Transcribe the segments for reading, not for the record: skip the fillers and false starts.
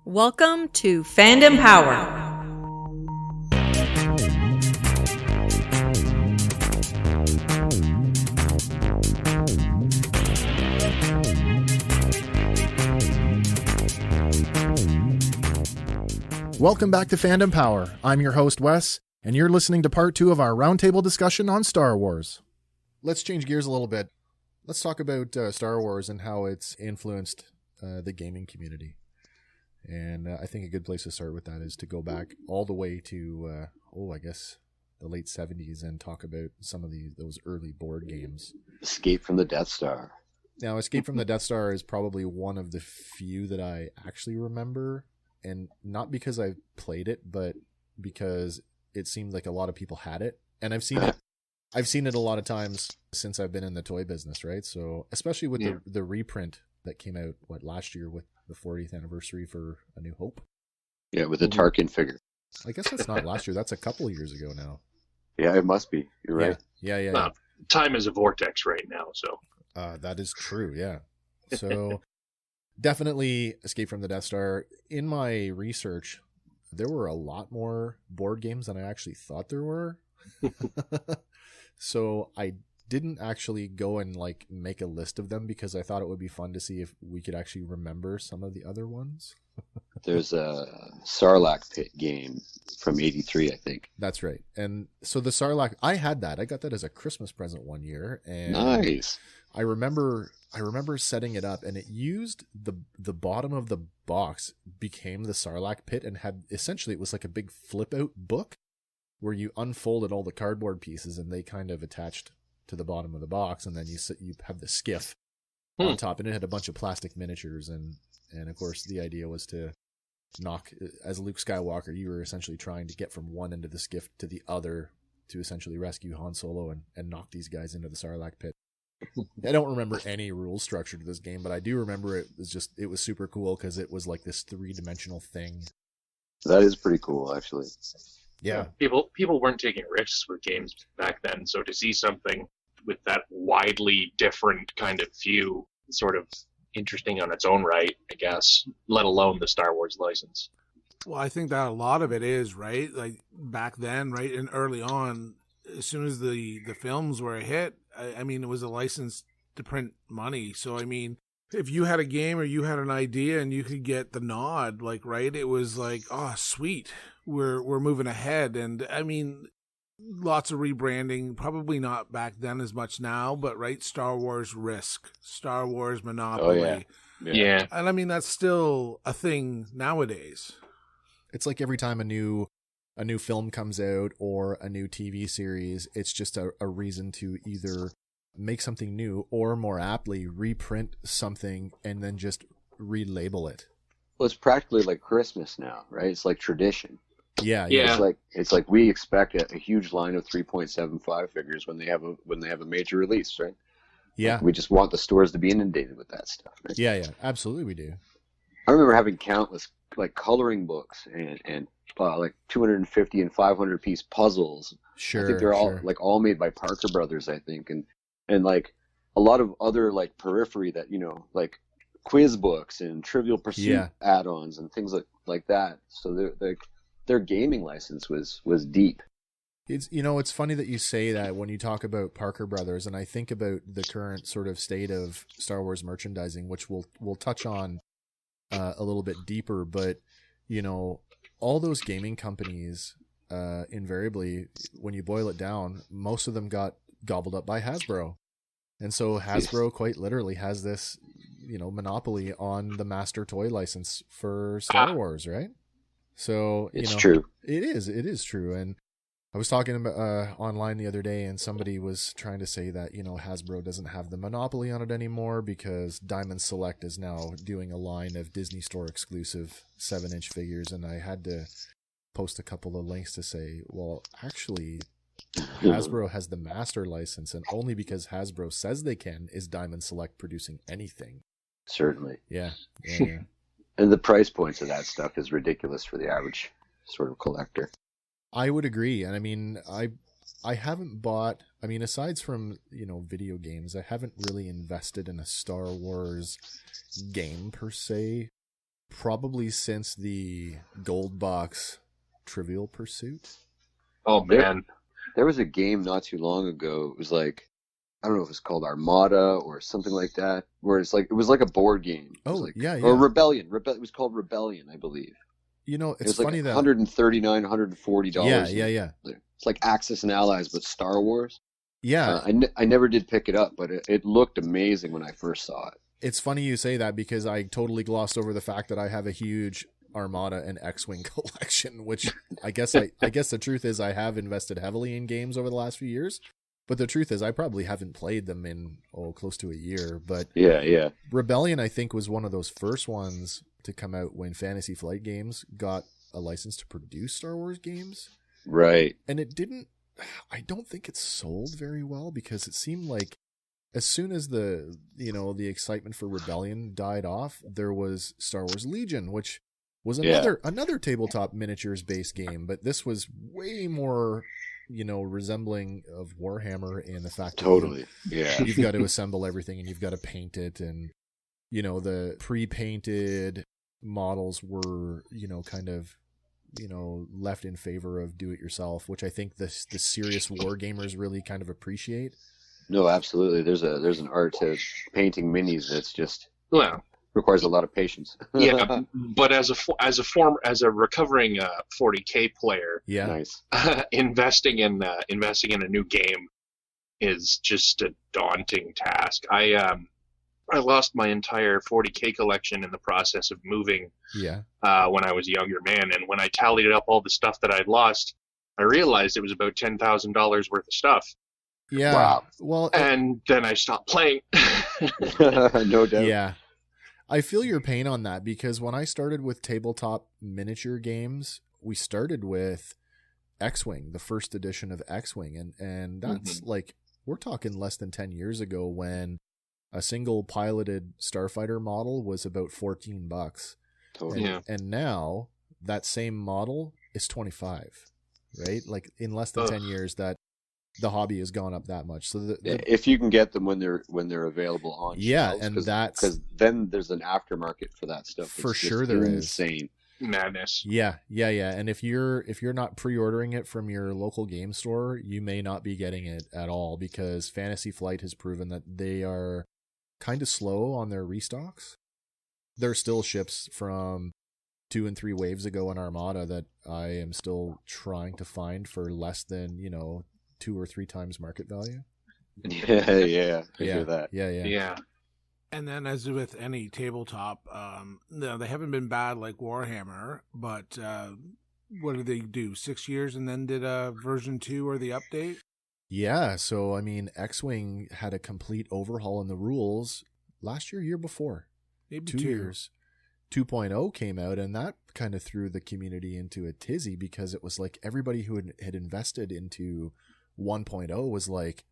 Welcome to Fandom Power. Welcome back to Fandom Power. I'm your host, Wes, and you're listening to part 2 of our roundtable discussion on Star Wars. Let's change gears a little bit. Let's talk about Star Wars and how it's influenced the gaming community. And I think a good place to start with that is to go back all the way to, the late 70s and talk about some of those early board games. Escape from the Death Star. Now, Escape from the Death Star is probably one of the few that I actually remember. And not because I played it, but because it seemed like a lot of people had it. And I've seen it. I've seen it a lot of times since I've been in the toy business, right? So especially with the reprint that came out, last year with the 40th anniversary for A New Hope. Yeah, with the Tarkin figure. I guess that's not last year. That's a couple years ago now. Yeah, it must be. You're right. Yeah. Time is a vortex right now, so. That is true, yeah. So definitely Escape from the Death Star. In my research, there were a lot more board games than I actually thought there were. So I didn't actually go and make a list of them because I thought it would be fun to see if we could actually remember some of the other ones. There's a Sarlacc pit game from '83, I think. That's right. And so the Sarlacc, I had that. I got that as a Christmas present one year. And nice. I remember setting it up, and it used the bottom of the box became the Sarlacc pit, and had essentially it was like a big flip out book where you unfolded all the cardboard pieces and they kind of attached to the bottom of the box, and then you have the skiff on top, and it had a bunch of plastic miniatures, and of course the idea was to knock, as Luke Skywalker, you were essentially trying to get from one end of the skiff to the other to essentially rescue Han Solo and knock these guys into the Sarlacc pit. I don't remember any rule structure to this game, but I do remember it was super cool because it was like this 3-dimensional thing. That is pretty cool, actually. Yeah. People weren't taking risks with games back then, so to see something with that widely different kind of view, sort of interesting on its own right, I guess, let alone the Star Wars license. Well, I think that a lot of it is, right? Like back then, right, and early on, as soon as the films were a hit, I mean, it was a license to print money. So, I mean, if you had a game or you had an idea and you could get the nod, right, it was like, oh, sweet, we're moving ahead. And, I mean, lots of rebranding, probably not back then as much now, but, right, Star Wars Risk, Star Wars Monopoly. Oh, yeah. And, I mean, that's still a thing nowadays. It's like every time a new film comes out or a new TV series, it's just a reason to either make something new or, more aptly, reprint something and then just relabel it. Well, it's practically like Christmas now, right? It's like tradition. Yeah. It's like we expect a huge line of 3.75 figures when they have a major release, right? Yeah. Like, we just want the stores to be inundated with that stuff, right? Yeah, absolutely we do. I remember having countless coloring books and 250 and 500 piece puzzles. Sure. I think they're all made by Parker Brothers, I think, and a lot of other periphery that quiz books and Trivial Pursuit add-ons and things like that. So their gaming license was deep. It's funny that you say that when you talk about Parker Brothers, and I think about the current sort of state of Star Wars merchandising, which we'll touch on a little bit deeper, but all those gaming companies, invariably, when you boil it down, most of them got gobbled up by Hasbro. And so Hasbro quite literally has this, monopoly on the master toy license for Star Wars, right? So, it's true. It is true. And I was talking about online the other day, and somebody was trying to say that, Hasbro doesn't have the monopoly on it anymore because Diamond Select is now doing a line of Disney Store exclusive 7-inch figures. And I had to post a couple of links to say, well, actually, Hasbro has the master license, and only because Hasbro says they can is Diamond Select producing anything. Certainly. Yeah. And the price points of that stuff is ridiculous for the average sort of collector. I would agree. And I mean, I haven't bought, aside from, video games, I haven't really invested in a Star Wars game per se. probably since the gold box Trivial Pursuit. Oh man, there was a game not too long ago. It was like, I don't know if it's called Armada or something like that, where it's like it was like a board game. It was Oh, like, yeah. or Rebellion. It was called Rebellion, I believe. You know, It it's was like funny that $139, $140. Yeah. It's like Axis and Allies, but Star Wars. Yeah. I never did pick it up, but it looked amazing when I first saw it. It's funny you say that because I totally glossed over the fact that I have a huge Armada and X-Wing collection, which I guess the truth is I have invested heavily in games over the last few years. But the truth is I probably haven't played them in close to a year. But yeah. Rebellion, I think, was one of those first ones to come out when Fantasy Flight Games got a license to produce Star Wars games. Right. And I don't think it sold very well because it seemed like as soon as the excitement for Rebellion died off, there was Star Wars Legion, which was another tabletop miniatures based game, but this was way more, resembling of Warhammer in the fact that you've got to assemble everything and you've got to paint it, and the pre-painted models were kind of left in favor of do it yourself, which I think the serious war gamers really kind of appreciate. No, absolutely. There's an art to painting minis that's just requires a lot of patience. Yeah, but as a recovering 40K player, nice. Investing in a new game is just a daunting task. I lost my entire 40K collection in the process of moving. Yeah. When I was a younger man, and when I tallied up all the stuff that I'd lost, I realized it was about $10,000 worth of stuff. Yeah. Wow. Well, and then I stopped playing. No doubt. Yeah. I feel your pain on that because when I started with tabletop miniature games, we started with X-Wing, the first edition of X-Wing, and that's like we're talking less than 10 years ago when a single piloted starfighter model was about $14. Totally. And now that same model is $25, right? Like in less than 10 years that the hobby has gone up that much. So if you can get them when they're available on shelves, and that's because then there's an aftermarket for that stuff. For sure there is. Insane. Madness. Yeah. And if you're not pre-ordering it from your local game store, you may not be getting it at all because Fantasy Flight has proven that they are kind of slow on their restocks. There are still ships from 2 and 3 waves ago in Armada that I am still trying to find for less than 2 or 3 times market value. Yeah, I hear that. Yeah. And then, as with any tabletop, they haven't been bad like Warhammer, but what did they do? 6 years and then did a version 2 or the update? Yeah, so I mean, X-Wing had a complete overhaul in the rules last year before. Maybe 2 years. 2.0 came out, and that kind of threw the community into a tizzy because it was like everybody who had invested into 1.0 was like,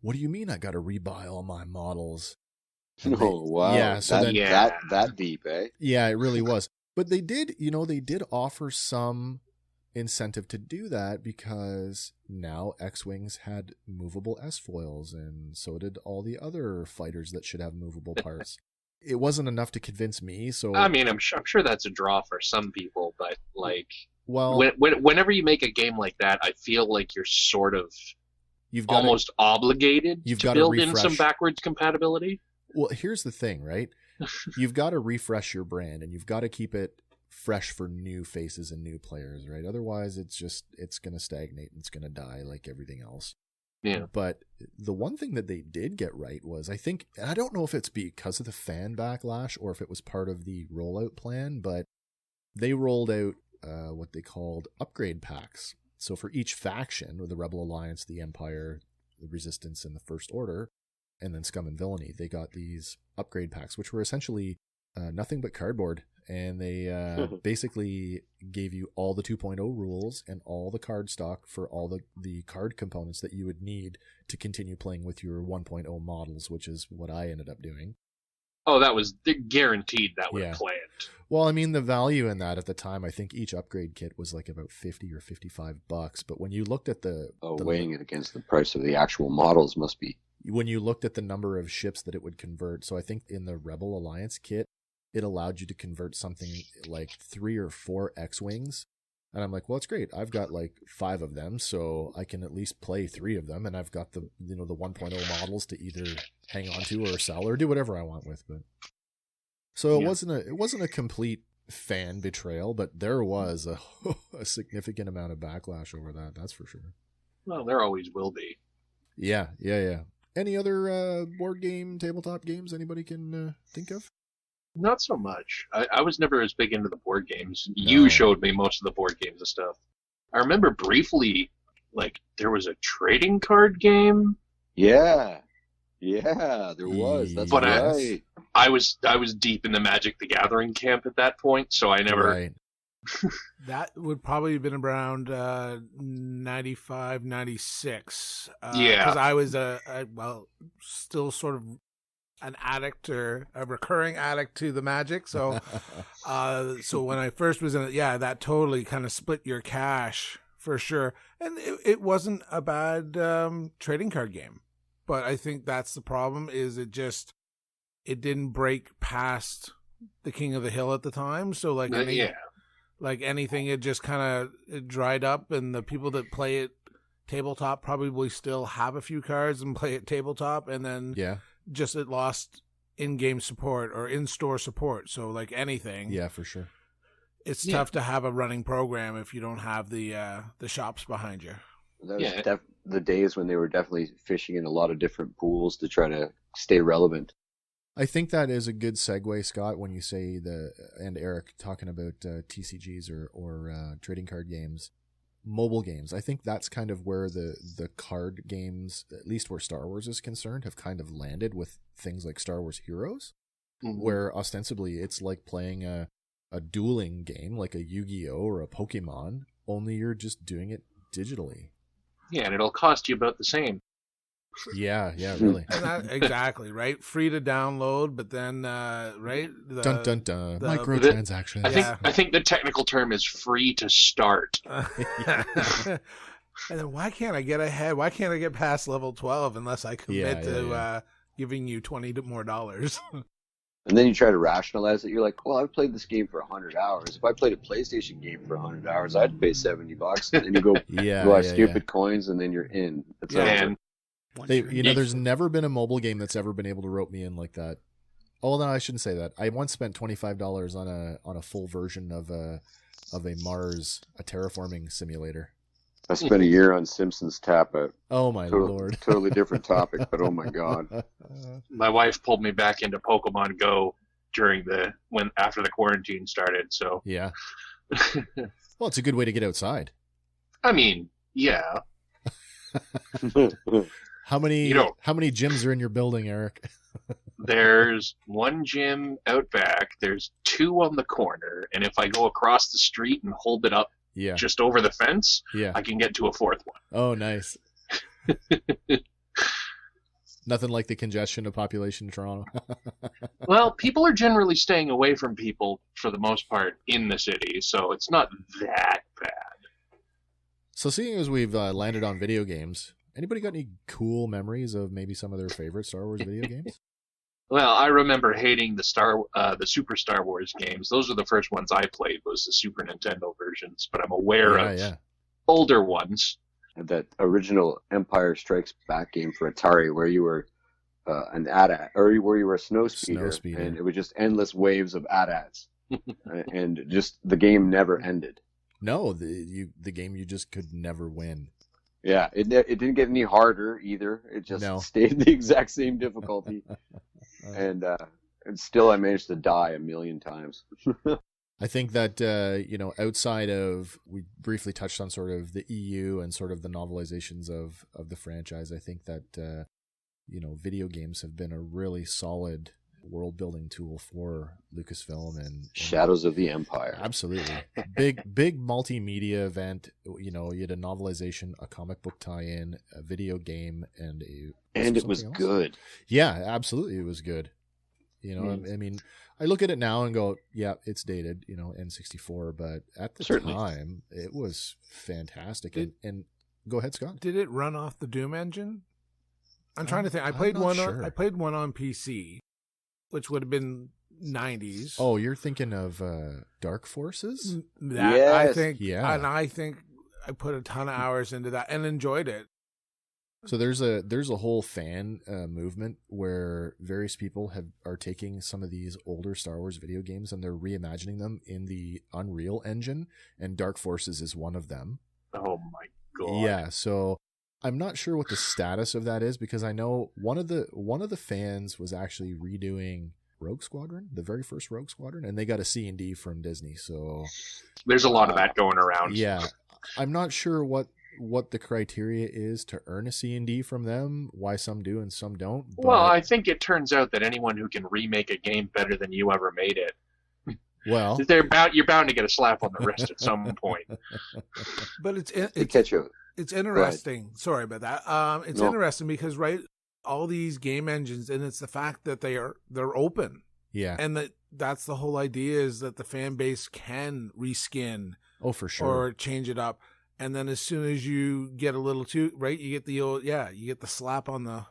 what do you mean I got to rebuy all my models? Oh, wow. Yeah, so that deep, eh? Yeah, it really was. But they did offer some incentive to do that because now X-Wings had movable S-foils, and so did all the other fighters that should have movable parts. It wasn't enough to convince me, so I mean, I'm sure that's a draw for some people, but like, well, whenever you make a game like that, I feel like you're sort of almost obligated to build in some backwards compatibility. Well, here's the thing, right? You've got to refresh your brand, and you've got to keep it fresh for new faces and new players, right? Otherwise, it's going to stagnate and it's going to die like everything else. Yeah. But the one thing that they did get right was, I think, and I don't know if it's because of the fan backlash or if it was part of the rollout plan, but they rolled out what they called upgrade packs. So for each faction, with the Rebel Alliance, the Empire, the Resistance, and the First Order, and then Scum and Villainy, they got these upgrade packs, which were essentially nothing but cardboard. And they basically gave you all the 2.0 rules and all the card stock for all the card components that you would need to continue playing with your 1.0 models, which is what I ended up doing. Oh, that was guaranteed that would play it. Well, I mean, the value in that at the time, I think each upgrade kit was like about $50 or $55. But when you looked at weighing it against the price of the actual models must be. When you looked at the number of ships that it would convert, so I think in the Rebel Alliance kit, it allowed you to convert something like 3 or 4 X-Wings. And I'm like, well, it's great. I've got like 5 of them, so I can at least play 3 of them. And I've got the 1.0 models to either hang on to or sell or do whatever I want with. But so it wasn't a complete fan betrayal, but there was a significant amount of backlash over that. That's for sure. Well, there always will be. Yeah. Any other board game, tabletop games anybody can think of? Not so much. I was never as big into the board games. You showed me most of the board games and stuff. I remember briefly, like, there was a trading card game. Yeah, there was. That's but right. I was deep in the Magic the Gathering camp at that point, so I never... Right. That would probably have been around 95, 96. Yeah. Because I was, still sort of an addict or a recurring addict to the Magic. So so when I first was in it, that totally kind of split your cash for sure. And it wasn't a bad trading card game. But I think that's the problem, is it didn't break past the King of the Hill at the time. So like anything, it just kind of dried up, and the people that play it tabletop probably still have a few cards and play it tabletop, and then just it lost in-game support or in-store support. So like anything, for sure, it's tough to have a running program if you don't have the shops behind you. That was the days when they were definitely fishing in a lot of different pools to try to stay relevant. I think that is a good segue, Scott, when you say and Eric talking about TCGs or trading card games, mobile games. I think that's kind of where the card games, at least where Star Wars is concerned, have kind of landed with things like Star Wars Heroes, where ostensibly it's like playing a dueling game like a Yu-Gi-Oh or a Pokemon, only you're just doing it digitally. Yeah, and it'll cost you about the same. Yeah, really. And that, exactly, right? Free to download, but then, right? Dun, dun, dun. Microtransactions. I think the technical term is free to start. And then why can't I get ahead? Why can't I get past level 12 unless I commit to giving you $20 more? And then you try to rationalize it. You're like, well, I've played this game for 100 hours. If I played a PlayStation game for 100 hours, I'd pay $70. And then you go buy stupid coins, and then you're in. There's never been a mobile game that's ever been able to rope me in like that. Oh, no, I shouldn't say that. I once spent $25 on a full version of a Mars, a terraforming simulator. I spent a year on Simpsons Tap Out. Oh my lord! Totally different topic, but oh my god. My wife pulled me back into Pokemon Go after the quarantine started. So yeah. Well, it's a good way to get outside. I mean, yeah. How many gyms are in your building, Eric? There's one gym out back. There's 2 on the corner, and if I go across the street and hold it up just over the fence, I can get to a 4th one. Oh, nice. Nothing like the congestion of population in Toronto. Well, people are generally staying away from people for the most part in the city, so it's not that bad. So seeing as we've landed on video games, anybody got any cool memories of maybe some of their favorite Star Wars video games? Well, I remember hating the Super Star Wars games. Those were the first ones I played, was the Super Nintendo versions, but I'm aware of older ones. That original Empire Strikes Back game for Atari, where you were an AT-AT, or where you were a snow speeder, and it was just endless waves of AT-ATs, and just the game never ended. No, the game you just could never win. Yeah, it didn't get any harder either. It just stayed the exact same difficulty, and still I managed to die a million times. I think that outside of, we briefly touched on sort of the EU and sort of the novelizations of the franchise. I think that video games have been a really solid world building tool for Lucasfilm and Shadows of the Empire. Absolutely. Big multimedia event. You had a novelization, a comic book tie-in, a video game, and it was good. Yeah, absolutely, it was good. I mean, I look at it now and go, yeah, it's dated, N64, but at the time it was fantastic. And go ahead, Scott. Did it run off the Doom engine? I'm trying to think. I played one on PC, which would have been 90s. Oh, you're thinking of Dark Forces? That, Yes. I think, Yeah. and I think I put a ton of hours into that and enjoyed it. So there's a whole fan movement where various people are taking some of these older Star Wars video games and they're reimagining them in the Unreal Engine, and Dark Forces is one of them. Oh my god. Yeah, so I'm not sure what the status of that is, because I know one of the fans was actually redoing Rogue Squadron, the very first Rogue Squadron, and they got a C&D from Disney. So There's a lot of that going around. yeah, I'm not sure what the criteria is to earn a C&D from them, why some do and some don't. But Well, I think it turns out that anyone who can remake a game better than you ever made it, well, you're bound to get a slap on the wrist at some point. But it's catch you. It's interesting. Sorry about that. It's No. interesting because all these game engines, and it's the fact that they're open, yeah. and that's the whole idea, is that the fan base can reskin Oh, for sure. or change it up. And then as soon as you get a little too right, you get you get the slap on the.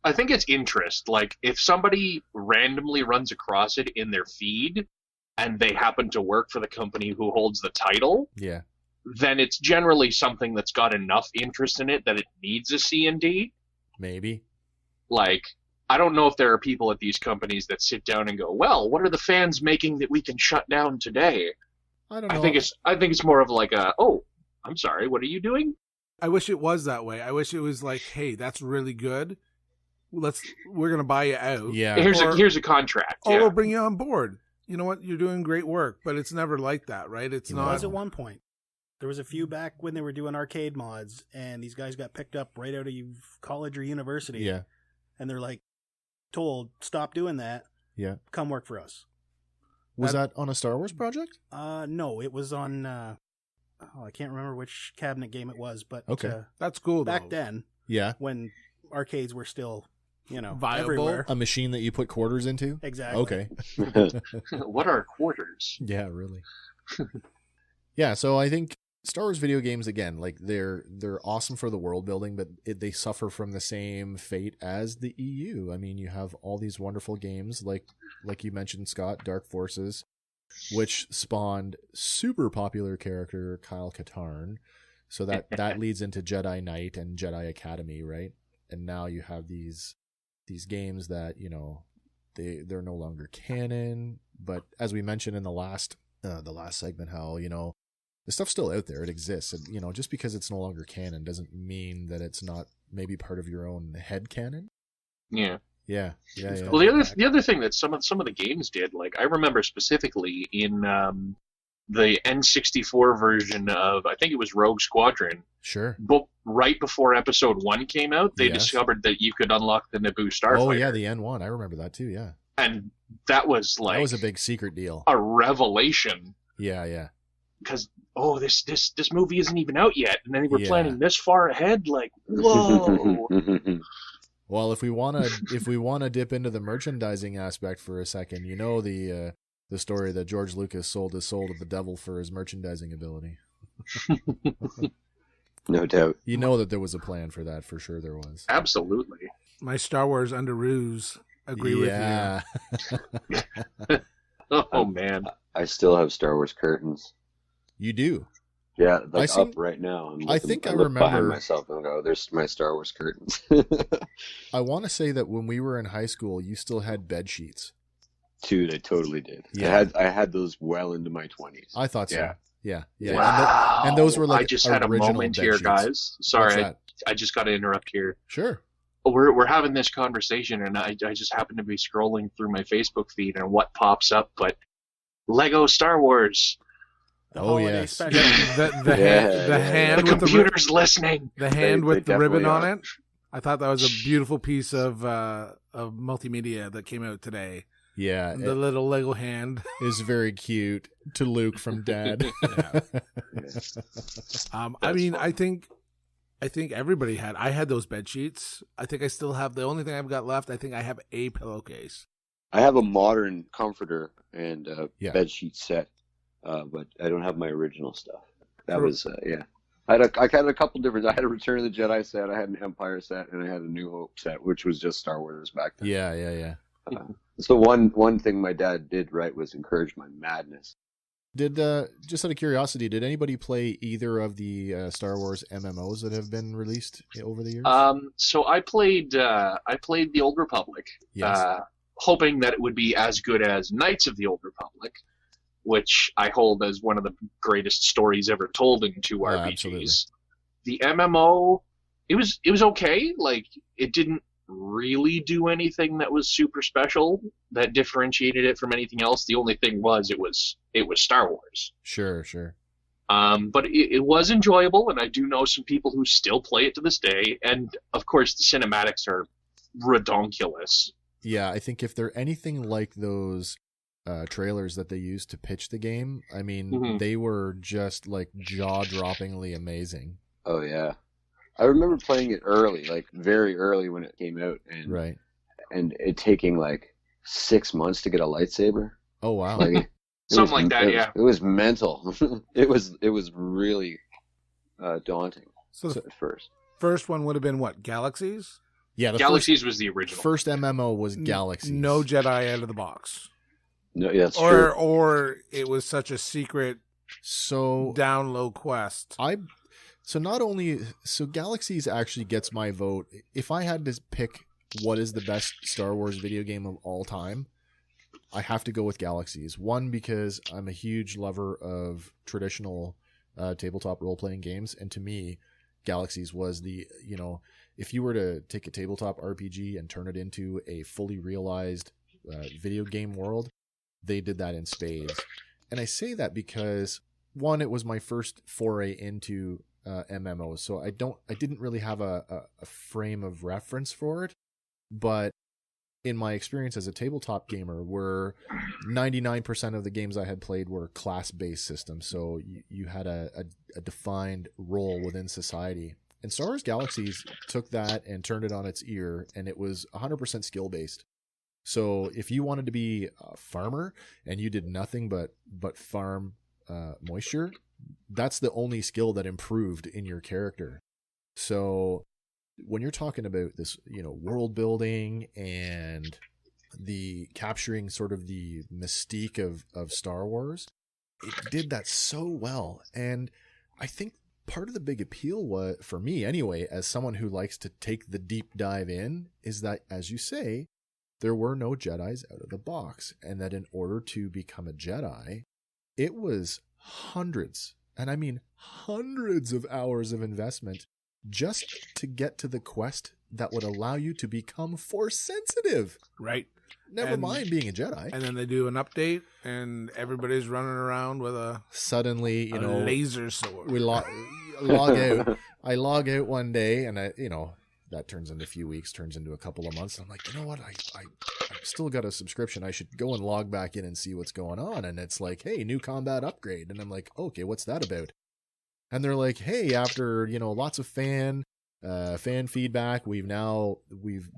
I think it's interest. Like, if somebody randomly runs across it in their feed and they happen to work for the company who holds the title, Yeah. then it's generally something that's got enough interest in it that it needs a C&D. Maybe. Like, I don't know if there are people at these companies that sit down and go, well, what are the fans making that we can shut down today? I don't know. I think it's more of like oh, I'm sorry, what are you doing? I wish it was that way. I wish it was like, hey, that's really good. We're gonna buy you out. Yeah. Here's a contract. Or Yeah. we'll bring you on board. You know what? You're doing great work, but it's never like that, right? It's You It know, not. was at one point. There was a few back when they were doing arcade mods, and these guys got picked up right out of college or university. Yeah. And they're like told, stop doing that. Yeah. Come work for us. Was that on a Star Wars project? No, it was on, I can't remember which cabinet game it was, but Okay. That's cool. back though. then, Yeah. when arcades were still, Viable. everywhere. A machine that you put quarters into? Exactly. Okay. What are quarters? Yeah, really. Yeah, so I think Star Wars video games, again, like they're awesome for the world building, but they suffer from the same fate as the EU. I mean, you have all these wonderful games like you mentioned, Scott, Dark Forces, which spawned super popular character Kyle Katarn. So that leads into Jedi Knight and Jedi Academy, right? And now you have these games that, they're no longer canon, but as we mentioned in the last segment, how, the stuff's still out there. It exists. And, just because it's no longer canon doesn't mean that it's not maybe part of your own head canon. Yeah. Yeah. Well, the other thing that some of the games did, like I remember specifically in the N64 version of, I think it was Rogue Squadron. Sure. But right before Episode 1 came out, they Yes. discovered that you could unlock the Naboo Starfighter. Oh yeah, the N1. I remember that too. Yeah. And that was like That was a big secret deal. a revelation. Yeah. Because this movie isn't even out yet, and then they were Yeah. planning this far ahead. Like, whoa! Well, if we wanna dip into the merchandising aspect for a second, the story that George Lucas sold his soul to the devil for his merchandising ability. No doubt. You know that there was a plan for that, for sure there was. Absolutely. My Star Wars underoos agree with you. Oh man. I still have Star Wars curtains. You do. Yeah, I like seen- up right now. I think I look behind remember- myself and go, "There's my Star Wars curtains." I want to say that when we were in high school, you still had bed sheets. Dude, I totally did. Yeah. I had those well into my 20s. I thought so. Yeah. Yeah. Wow. And those were like I just had a original moment bed here, sheets. guys. Sorry, What's that? I just got to interrupt here. Sure. We're having this conversation, and I just happen to be scrolling through my Facebook feed, and what pops up but Lego Star Wars. The Oh, holiday yes. special. The Yeah. hand The with computer's listening. the hand They with the ribbon definitely on it. I thought that was a beautiful piece of multimedia that came out today. Yeah. The It little Lego hand. is very cute to Luke from Dad. I mean, I think everybody had. I had those bed sheets. I think I still have. The only thing I've got left, I think I have a pillowcase. I have a modern comforter and Yeah. bed sheet set, but I don't have my original stuff. That Sure. was yeah. I had a couple different. I had a Return of the Jedi set, I had an Empire set, and I had a New Hope set, which was just Star Wars back then. Yeah. So one thing my dad did right was encourage my madness. Did just out of curiosity, did anybody play either of the Star Wars MMOs that have been released over the years? So I played the Old Republic, Yes. hoping that it would be as good as Knights of the Old Republic, which I hold as one of the greatest stories ever told in two RPGs. Absolutely. The MMO, it was okay. Like, it didn't really do anything that was super special that differentiated it from anything else. The only thing was it was Star Wars. Sure. But it was enjoyable, and I do know some people who still play it to this day. And of course, the cinematics are redonkulous. Yeah, I think if they're anything like those trailers that they used to pitch the game, I mean, they were just like jaw-droppingly amazing. Oh yeah, I remember playing it early, like very early when it came out, and Right. and it taking like 6 months to get a lightsaber. Oh wow. Like Something like that, yeah. It was mental. it was really daunting So the at first. first one would have been what? Galaxies? Yeah, the Galaxies was the original. first MMO was Galaxies. No Jedi out of the box. No, yeah, that's Or true. or it was such a secret So down low quest. So Galaxies actually gets my vote. If I had to pick what is the best Star Wars video game of all time, I have to go with Galaxies. One, because I'm a huge lover of traditional tabletop role-playing games, and to me, Galaxies was if you were to take a tabletop RPG and turn it into a fully realized video game world, they did that in spades. And I say that because, one, it was my first foray into MMOs, so I didn't really have a frame of reference for it, but in my experience as a tabletop gamer, where 99% of the games I had played were class-based systems, so you had a defined role within society. And Star Wars Galaxies took that and turned it on its ear, and it was 100% skill-based. So if you wanted to be a farmer and you did nothing but farm moisture, that's the only skill that improved in your character. So when you're talking about this, world building and the capturing sort of the mystique of Star Wars, it did that so well. And I think part of the big appeal was, for me anyway, as someone who likes to take the deep dive in, is that, as you say, there were no Jedis out of the box, and that in order to become a Jedi, it was hundreds, and I mean hundreds of hours of investment just to get to the quest that would allow you to become Force sensitive. Right. Never mind being a Jedi. And then they do an update, and everybody's running around with a Suddenly, laser sword. we log out. I log out one day, and that turns into a few weeks, turns into a couple of months. I'm like, you know what? I've still got a subscription. I should go and log back in and see what's going on. And it's like, hey, new combat upgrade. And I'm like, okay, what's that about? And they're like, hey, after, lots of fan feedback, we've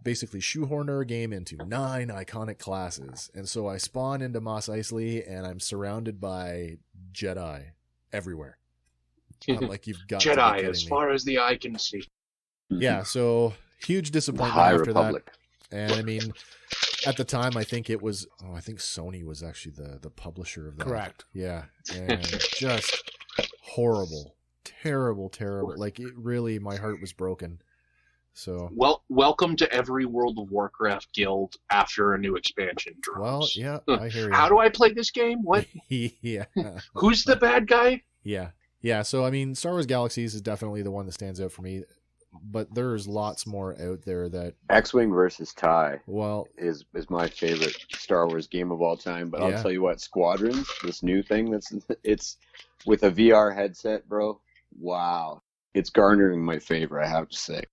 basically shoehorned our game into 9 iconic classes. And so I spawn into Mos Eisley, and I'm surrounded by Jedi everywhere. I'm like, you've got to be Jedi kidding as me. far as the eye can see. Yeah, so huge The disappointment High after Republic. that. And I mean, at the time, I think Sony was actually the publisher of that. Correct. Yeah, and just horrible, terrible. Like, it really, my heart was broken. So, Well, welcome to every World of Warcraft guild after a new expansion drops. well, yeah, I hear you. How do I play this game? What? Yeah, Who's the bad guy? yeah. So, I mean, Star Wars Galaxies is definitely the one that stands out for me. But there's lots more out there that X-Wing versus TIE well is my favorite Star Wars game of all time. But Yeah. I'll tell you what, Squadrons, this new thing it's with a VR headset, bro. Wow, it's garnering my favor, I have to say.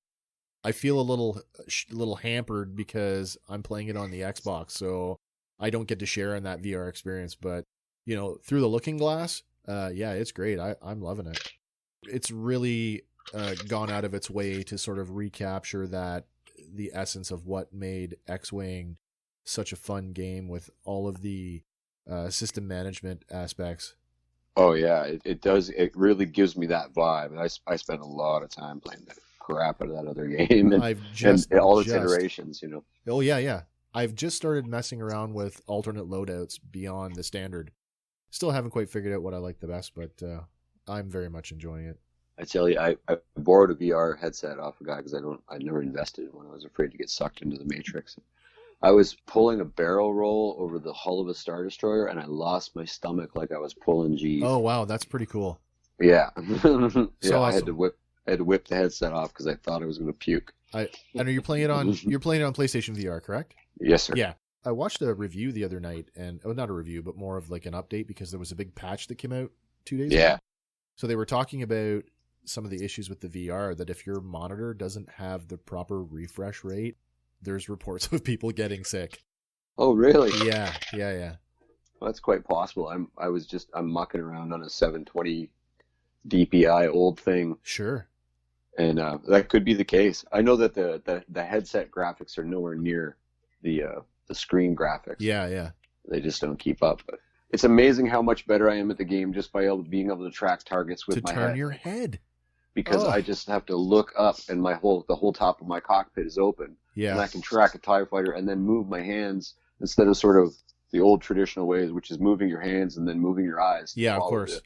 I feel a little hampered because I'm playing it on the Xbox, so I don't get to share in that VR experience. But through the Looking Glass, yeah, it's great. I'm loving it. It's really gone out of its way to sort of recapture the essence of what made X-Wing such a fun game with all of the system management aspects. Oh yeah, it does. It really gives me that vibe. I spent a lot of time playing the crap out of that other game, and, I've just and all its just- iterations. Oh yeah. I've just started messing around with alternate loadouts beyond the standard. Still haven't quite figured out what I like the best, but I'm very much enjoying it. I tell you, I borrowed a VR headset off a guy because I never invested in one. I was afraid to get sucked into the Matrix. I was pulling a barrel roll over the hull of a Star Destroyer, and I lost my stomach like I was pulling G's. Oh wow, that's pretty cool. Yeah, So yeah. I had awesome. to whip the headset off because I thought I was going to puke. I know you're playing it on PlayStation VR, correct? Yes, sir. Yeah. I watched a review the other night, and not a review, but more of like an update because there was a big patch that came out 2 days ago. Yeah. So they were talking about some of the issues with the VR, that if your monitor doesn't have the proper refresh rate, there's reports of people getting sick. Oh, really? Yeah. Well, that's quite possible. I'm mucking around on a 720 DPI old thing, Sure. and that could be the case. I know that the headset graphics are nowhere near the screen graphics. Yeah. They just don't keep up. But it's amazing how much better I am at the game just by being able to track targets with To my turn head. your head. Because Oh. I just have to look up, and the whole top of my cockpit is open, and I Yeah. can track a TIE fighter and then move my hands instead of sort of the old traditional ways, which is moving your hands and then moving your eyes. to Yeah, of follow course. it.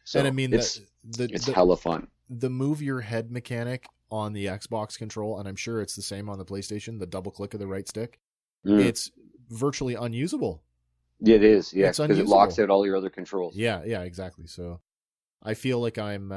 So And I mean, it's the hella fun. the move your head mechanic on the Xbox control, and I'm sure it's the same on the PlayStation, the double click of the right stick, it's virtually unusable. Yeah, it is. Yeah, It's because it locks unusable. out all your other controls. Yeah, exactly. So I feel like I'm,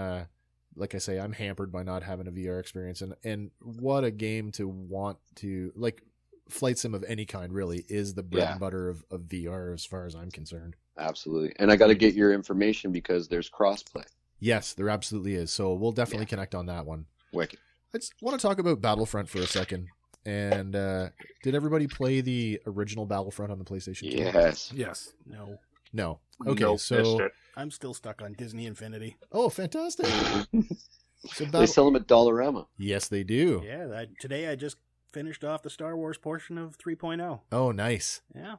like I say, I'm hampered by not having a VR experience. And what a game to want to, like, flight sim of any kind really is the bread and butter of VR as far as I'm concerned. Absolutely. And I got to get your information because there's crossplay. Yes, there absolutely is. So we'll definitely connect on that one. Wicked. I just want to talk about Battlefront for a second. And did everybody play the original Battlefront on the PlayStation 2? Yes. Yes. No, No. Okay, Nope, missed so... it. I'm still stuck on Disney Infinity. Oh, fantastic. So They sell them at Dollarama. Yes, they do. Yeah, today I just finished off the Star Wars portion of 3.0. Oh, nice. Yeah.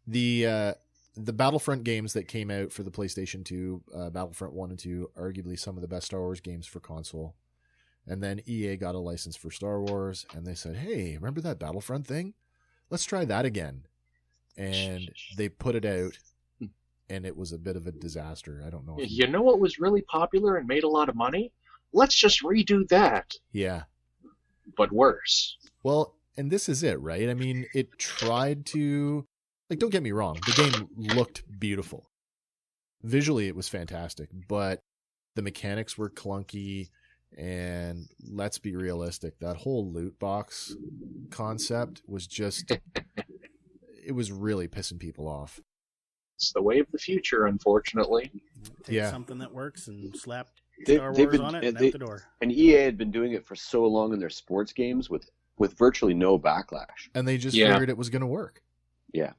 The Battlefront games that came out for the PlayStation 2, Battlefront 1 and 2, arguably some of the best Star Wars games for console. And then EA got a license for Star Wars, and they said, hey, remember that Battlefront thing? Let's try that again. And they put it out, and it was a bit of a disaster. I don't know. You know what was really popular and made a lot of money? Let's just redo that, Yeah. but worse. Well, and this is it, right? I mean, it tried to... Like, don't get me wrong. The game looked beautiful. Visually, it was fantastic, but the mechanics were clunky, and let's be realistic. That whole loot box concept was just... it was really pissing people off. It's the way of the future, unfortunately. Take Yeah. something that works and slap They- Star they've Wars been- on it and and they- out the door. And EA had been doing it for so long in their sports games with virtually no backlash. And they just Yeah. figured it was going to work. Yeah.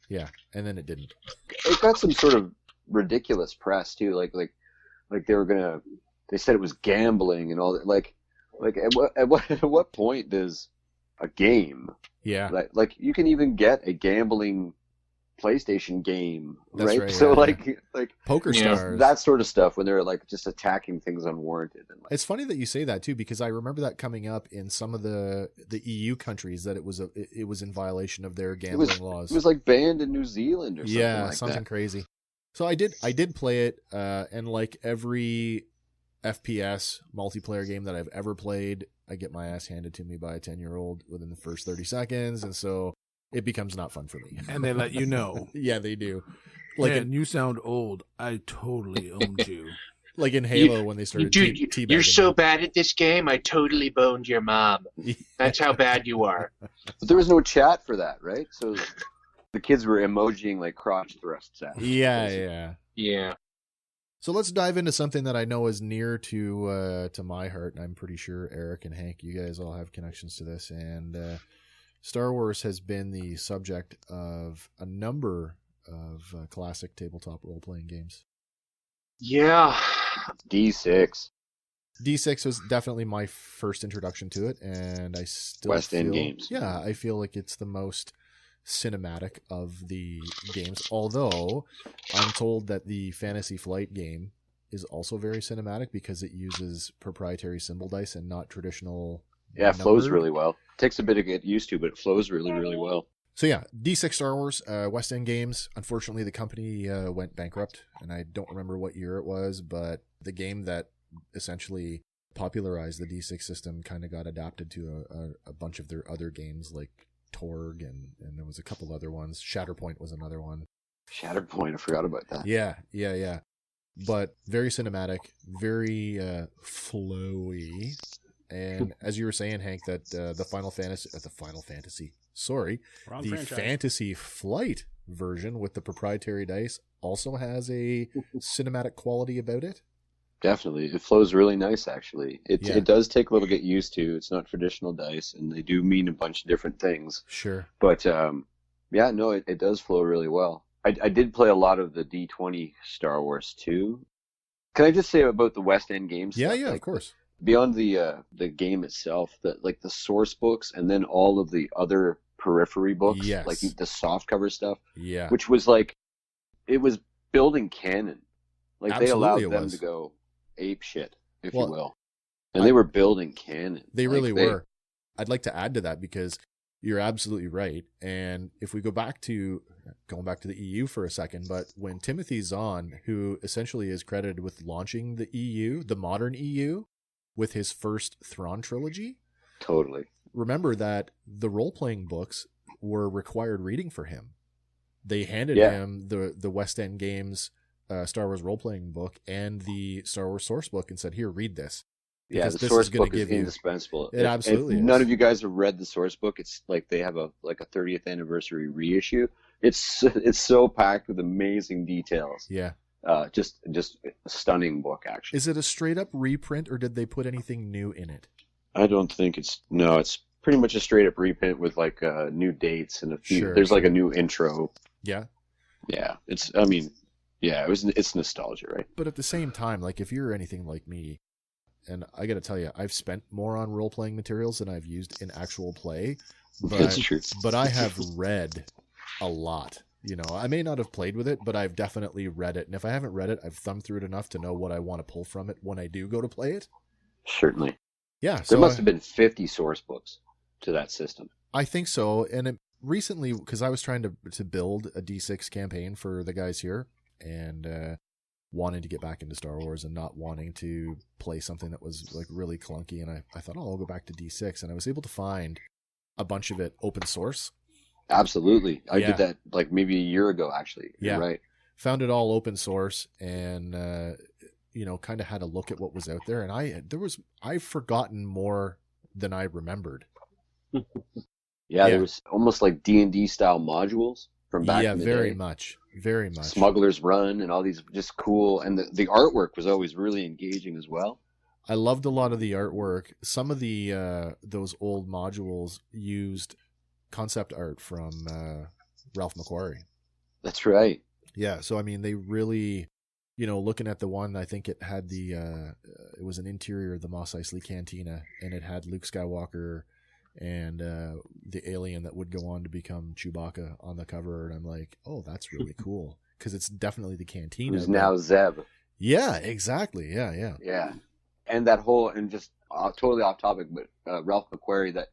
Yeah, and then it didn't. It got some sort of ridiculous press too, like they were gonna. They said it was gambling and all that. Like at what point does a game Yeah. like you can even get a gambling PlayStation game, That's right? right, So yeah. like Poker Yeah. stars. that sort of stuff when they're like just attacking things unwarranted. And like, It's funny that you say that too, because I remember that coming up in some of the EU countries that it was in violation of their gambling laws. it was like banned in New Zealand or something Yeah, like something that. crazy. So I did play it, and like every FPS multiplayer game that I've ever played, I get my ass handed to me by a 10-year-old within the first 30 seconds, and so it becomes not fun for me. And they let you know. Yeah, they do. Like, Like man, you sound old. I totally owned you. like in Halo when they started Dude, teabagging you're so me. bad at this game, I totally boned your mom. That's how bad you are. But there was no chat for that, right? So the kids were emojiing like crotch thrusts at. Yeah. Yeah. So let's dive into something that I know is near to my heart, and I'm pretty sure Eric and Hank, you guys all have connections to this. And Star Wars has been the subject of a number of classic tabletop role-playing games. Yeah. D6. D6 was definitely my first introduction to it, and I still West End feel, games. Yeah, I feel like it's the most cinematic of the games, although I'm told that the Fantasy Flight game is also very cinematic because it uses proprietary symbol dice and not traditional Yeah, it flows numbered. really well. Takes a bit to get used to, but it flows really, really well. So yeah, D6 Star Wars, West End Games. Unfortunately, the company went bankrupt, and I don't remember what year it was, but the game that essentially popularized the D6 system kind of got adapted to a bunch of their other games like Torg, and there was a couple other ones. Shatterpoint was another one. Shatterpoint, I forgot about that. Yeah. But very cinematic, very flowy. And as you were saying, Hank, that the Final Fantasy, Wrong the franchise. Fantasy Flight version with the proprietary dice also has a cinematic quality about it. Definitely. It flows really nice, actually. Yeah. It does take a little get used to. It's not traditional dice, and they do mean a bunch of different things. Sure. But, yeah, no, it does flow really well. I did play a lot of the D20 Star Wars too. Can I just say about the West End Games? Yeah, stuff? yeah, Like, of course. beyond the game itself, the source books, and then all of the other periphery books, Yes. like the softcover stuff, Yeah. which was like, it was building canon. Like they allowed Absolutely it them was. to go ape shit, if Well, you will, and they were building canon. They Like, really were. I'd like to add to that because you're absolutely right. And if we going back to the EU for a second, but when Timothy Zahn, who essentially is credited with launching the EU, the modern EU, with his first Thrawn trilogy, Totally. remember that the role-playing books were required reading for him. They handed Yeah. him the West End Games Star Wars role-playing book and the Star Wars source book and said, here, read this. Yeah, Because the this is source gonna book is give you- indispensable. It absolutely if is. none of you guys have read the source book, it's like they have a 30th anniversary reissue. It's so packed with amazing details. Yeah. Just a stunning book, actually. Is it a straight-up reprint, or did they put anything new in it? I don't think it's pretty much a straight up reprint with like new dates and a few. Sure, There's like sure. a new intro. Yeah. Yeah, it's nostalgia, right? But at the same time, like if you're anything like me, and I got to tell you, I've spent more on role-playing materials than I've used in actual play, That's but true. but I have read a lot. You know, I may not have played with it, but I've definitely read it. And if I haven't read it, I've thumbed through it enough to know what I want to pull from it when I do go to play it. Certainly. Yeah, There must have been 50 source books to that system. I think so. And recently, because I was trying to build a D6 campaign for the guys here, and wanting to get back into Star Wars and not wanting to play something that was like really clunky, and I thought, oh, I'll go back to D6, and I was able to find a bunch of it open source. Absolutely. I Yeah. did that like maybe a year ago, actually. You're Yeah. right. Found it all open source, and kind of had a look at what was out there, and I've forgotten more than I remembered. Yeah, Yeah. there was almost like D&D style modules from back Yeah, in the very day. much, very much. Smuggler's Run and all these just cool, and the artwork was always really engaging as well. I loved a lot of the artwork. Some of the those old modules used concept art from Ralph McQuarrie. That's right. Yeah, so I mean, they really, looking at the one, I think it had it was an interior of the Mos Eisley Cantina, and it had Luke Skywalker and the alien that would go on to become Chewbacca on the cover, and I'm like, oh, that's really cool, because it's definitely the Cantina. Who's now Zeb. Yeah, exactly. Yeah. Yeah. And that whole, and just totally off topic, but Ralph McQuarrie, that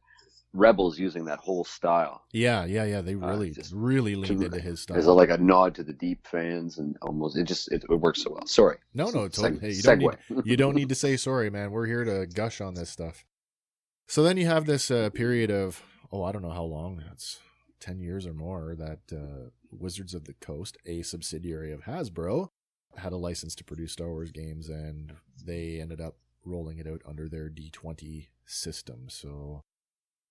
Rebels using that whole style. Yeah. They really, just really leaned into his style. As like a nod to the Deep fans, and almost it works so well. Sorry. No, totally. Hey, Segue. you don't need to say sorry, man. We're here to gush on this stuff. So then you have this period of, I don't know how long. It's 10 years or more that Wizards of the Coast, a subsidiary of Hasbro, had a license to produce Star Wars games, and they ended up rolling it out under their D20 system. So,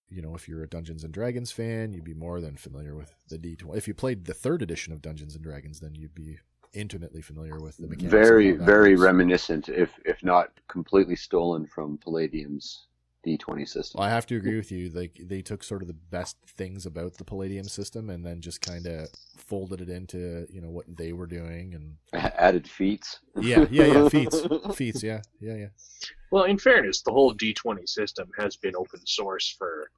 if you're a Dungeons and Dragons fan, you'd be more than familiar with the D20. If you played the 3rd edition of Dungeons and Dragons, then you'd be intimately familiar with the mechanics. Very, of how that very works. reminiscent, if not completely stolen from Palladium's D20 system. Well, I have to agree with you. Like, they took sort of the best things about the Palladium system and then just kind of folded it into, what they were doing, and Added feats. yeah, feats, yeah. Well, in fairness, the whole D20 system has been open source for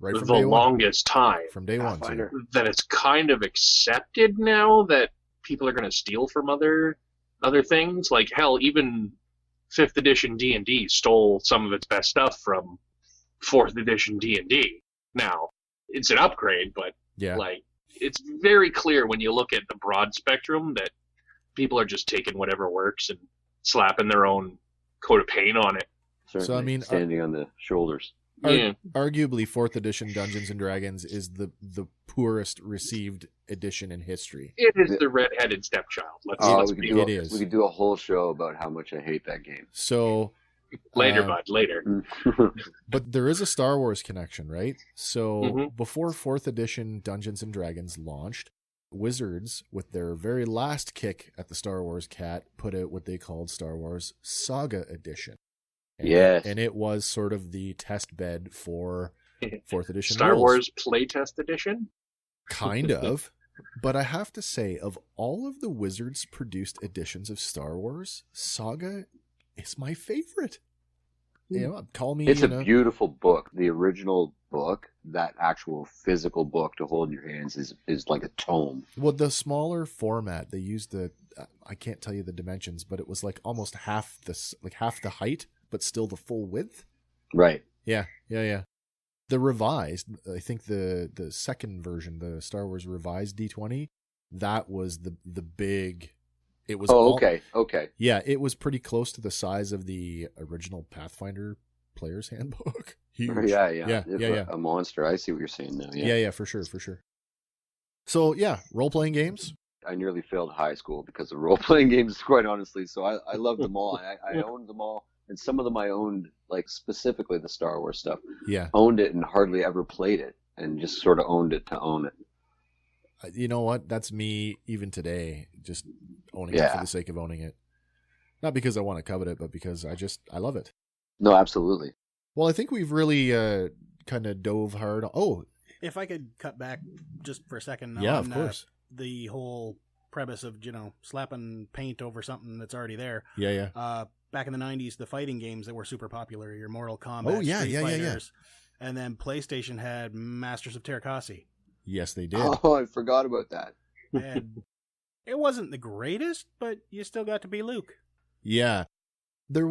Right from the day one. longest time. From day one, Pathfinder. too. That it's kind of accepted now that people are going to steal from other things. Like, hell, even 5th edition D&D stole some of its best stuff from 4th edition D&D. Now, it's an upgrade, but Yeah. Like, it's very clear when you look at the broad spectrum that people are just taking whatever works and slapping their own coat of paint on it. Certainly, So, I mean, standing on the shoulders. Yeah. Arguably, 4th edition Dungeons and Dragons is the poorest received edition in history. It is the red-headed stepchild. Let's be It is. We could do a whole show about how much I hate that game. So later, bud. Later. but there is a Star Wars connection, right? So before 4th edition Dungeons and Dragons launched, Wizards, with their very last kick at the Star Wars cat, put out what they called Star Wars Saga Edition. Yes. And it was sort of the test bed for 4th edition Star rules. Wars Playtest Edition? Kind of. But I have to say, of all of the Wizards produced editions of Star Wars, Saga is my favorite. You know, call me. It's a beautiful book. The original book, that actual physical book to hold in your hands, is like a tome. Well, the smaller format, they used I can't tell you the dimensions, but it was like almost half the height, but still the full width. Right. Yeah. The revised, I think the second version, the Star Wars revised D20, that was the big. It was. Okay. Yeah, it was pretty close to the size of the original Pathfinder Player's Handbook. Huge. Yeah. Yeah. A monster. I see what you're saying now. Yeah, for sure. So yeah, role-playing games. I nearly failed high school because of role-playing games, quite honestly. So I loved them all. I owned them all. And some of them I owned, like specifically the Star Wars stuff. Yeah. Owned it and hardly ever played it, and just sort of owned it to own it. You know what? That's me even today, just owning it for the sake of owning it. Not because I want to covet it, but because I love it. No, absolutely. Well, I think we've really kind of dove hard. If I could cut back just for a second. Yeah, of course. The whole premise of, slapping paint over something that's already there. Yeah. Back in the 90s, the fighting games that were super popular, your Mortal Kombat, Street Fighters, and then PlayStation had Masters of Terracasi. Yes, they did. Oh, I forgot about that. And it wasn't the greatest, but you still got to be Luke. Yeah. I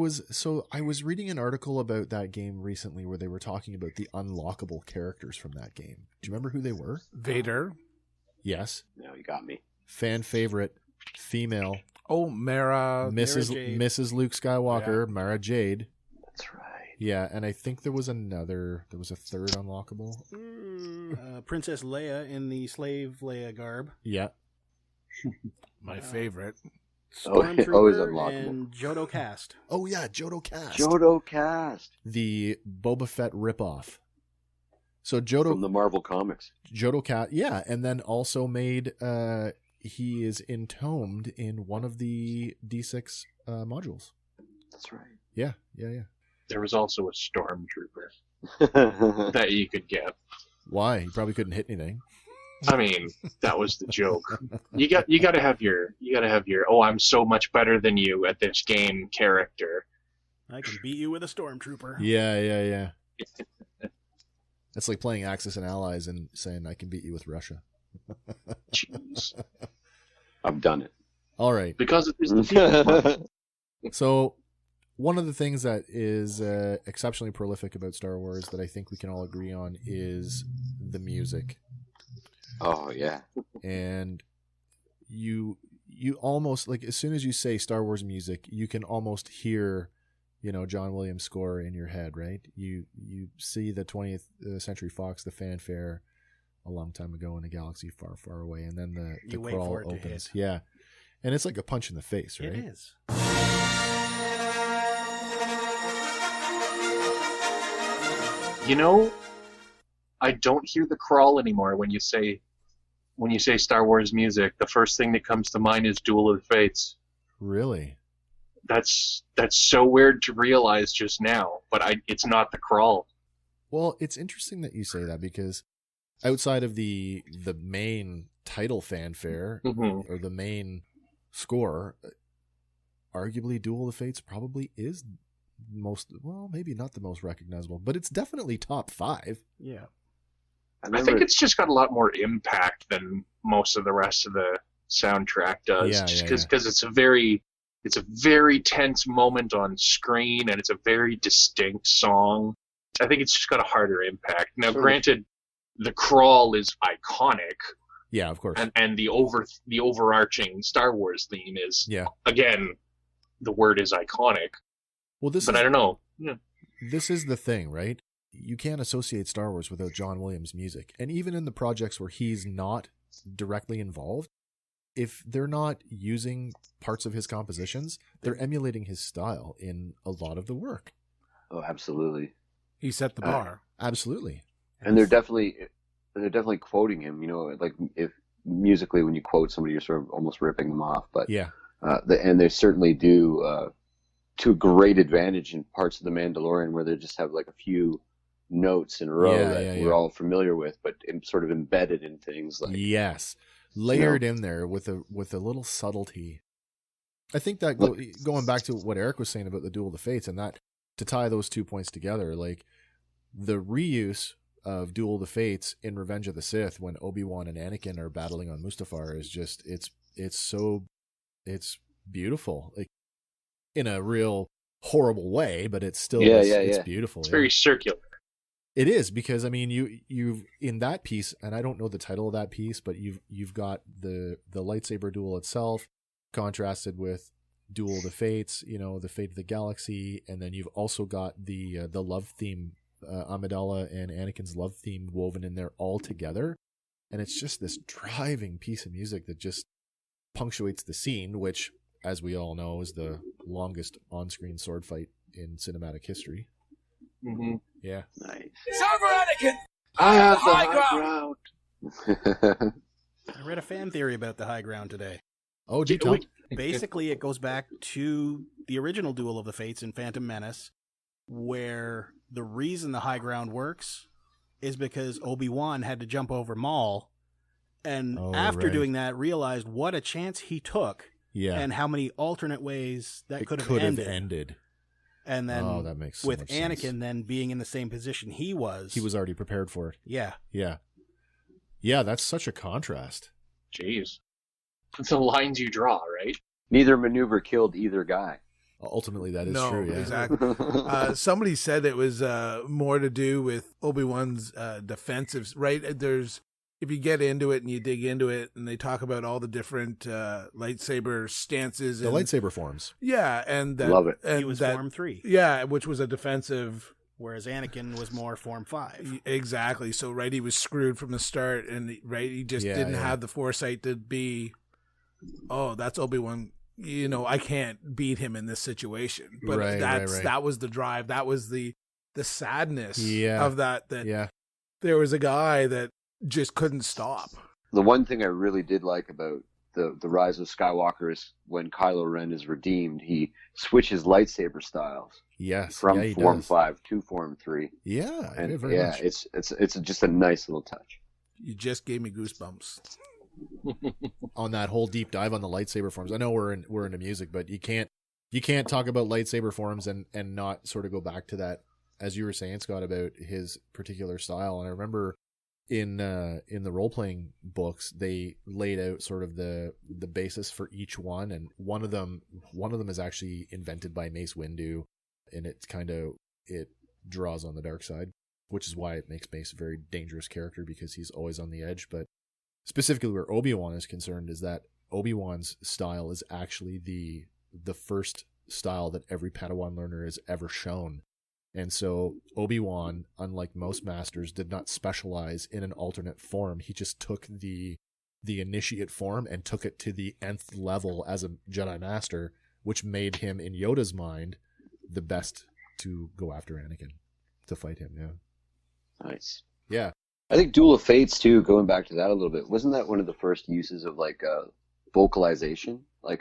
was reading an article about that game recently where they were talking about the unlockable characters from that game. Do you remember who they were? Vader. Yes. No, you got me. Fan favorite, female. Oh, Mrs. Luke Skywalker, Yeah. Mara Jade. That's right. Yeah, and I think there was a third unlockable. Princess Leia in the slave Leia garb. Yeah. My favorite. Always Stormtrooper unlockable. and Jodo Cast. Oh yeah, Jodo Cast. Jodo Cast. The Boba Fett ripoff. So Jodo From the Marvel Comics. Cast, yeah, and then also made he is entombed in one of the D6 modules. That's right. Yeah. There was also a stormtrooper that you could get. Why? He probably couldn't hit anything. I mean, that was the joke. You got to have your oh, I'm so much better than you at this game character. I can beat you with a stormtrooper. Yeah. It's like playing Axis and Allies and saying I can beat you with Russia. Jeez. I've done it. All right. Because it is the people. So one of the things that is exceptionally prolific about Star Wars that I think we can all agree on is the music. Oh, yeah. And you almost, like, as soon as you say Star Wars music, you can almost hear, John Williams' score in your head, right? You see the 20th Century Fox, the fanfare a long time ago in a galaxy far, far away, and then the crawl opens. Yeah. And it's like a punch in the face, right? It is. I don't hear the crawl anymore when you say Star Wars music. The first thing that comes to mind is Duel of the Fates. Really? That's so weird to realize just now, but it's not the crawl. Well, it's interesting that you say that because outside of the main title fanfare or the main score, arguably Duel of the Fates probably is maybe not the most recognizable, but it's definitely top 5. Yeah. I think it's just got a lot more impact than most of the rest of the soundtrack does. Because it's a very tense moment on screen, and it's a very distinct song. I think it's just got a harder impact. Now, granted, the crawl is iconic. Yeah, of course. And the overarching Star Wars theme is, yeah, again, the word is iconic. Well, I don't know. Yeah. This is the thing, right? You can't associate Star Wars without John Williams' music. And even in the projects where he's not directly involved, if they're not using parts of his compositions, they're emulating his style in a lot of the work. Oh, absolutely. He set the bar. Absolutely. And they're definitely quoting him, you know, like if musically when you quote somebody, you're sort of almost ripping them off. But yeah, and they certainly do to a great advantage in parts of The Mandalorian where they just have like a few notes in a row that we're all familiar with, but sort of embedded in things like layered in there with a little subtlety. I think that going back to what Eric was saying about the Duel of the Fates, and that to tie those 2 points together, like the reuse of Duel of the Fates in Revenge of the Sith when Obi-Wan and Anakin are battling on Mustafar is just it's beautiful, like in a real horrible way, but it's still it's beautiful. It's very circular. It is, because I mean you've in that piece, and I don't know the title of that piece, but you've got the lightsaber duel itself contrasted with Duel of the Fates, you know, the fate of the galaxy, and then you've also got the love theme, Amidala and Anakin's love theme woven in there all together, and it's just this driving piece of music that just punctuates the scene, which, as we all know, is the longest on-screen sword fight in cinematic history. Mm-hmm. Yeah. Nice. Server Anakin! I have the high ground. I read a fan theory about the high ground today. Oh, do tell. Basically, it goes back to the original Duel of the Fates in Phantom Menace, where the reason the high ground works is because Obi-Wan had to jump over Maul, and after doing that, realized what a chance he took, and how many alternate ways that could have ended. And then that makes with much Anakin sense. Then being in the same position he was already prepared for it. Yeah. Yeah, that's such a contrast. Jeez. It's the lines you draw, right? Neither maneuver killed either guy. Ultimately, that is true. Yeah. Exactly. Somebody said it was more to do with Obi-Wan's defensive, right? If you get into it and you dig into it, and they talk about all the different lightsaber stances, the lightsaber forms. Yeah, and love it. And he was Form 3. Yeah, which was a defensive. Whereas Anakin was more Form 5. Exactly. So, right, he was screwed from the start, and he just didn't have the foresight to be, that's Obi-Wan. You know, I can't beat him in this situation. But that was the drive. That was the sadness of that there was a guy that just couldn't stop. The one thing I really did like about the Rise of Skywalker is when Kylo Ren is redeemed, he switches lightsaber styles. Yes, from Form 5 to Form 3. Yeah, and very much. it's just a nice little touch. You just gave me goosebumps on that whole deep dive on the lightsaber forms. I know we're into music, but you can't talk about lightsaber forms and not sort of go back to that, as you were saying, Scott, about his particular style. And I remember in the role-playing books, they laid out sort of the basis for each one, and one of them is actually invented by Mace Windu, and it draws on the dark side, which is why it makes Mace a very dangerous character, because he's always on the edge. But specifically where Obi-Wan is concerned is that Obi-Wan's style is actually the first style that every Padawan learner is ever shown. And so Obi-Wan, unlike most masters, did not specialize in an alternate form. He just took the initiate form and took it to the nth level as a Jedi Master, which made him, in Yoda's mind, the best to go after Anakin, to fight him. Yeah. Nice. Yeah. I think Duel of Fates, too, going back to that a little bit, wasn't that one of the first uses of vocalization? I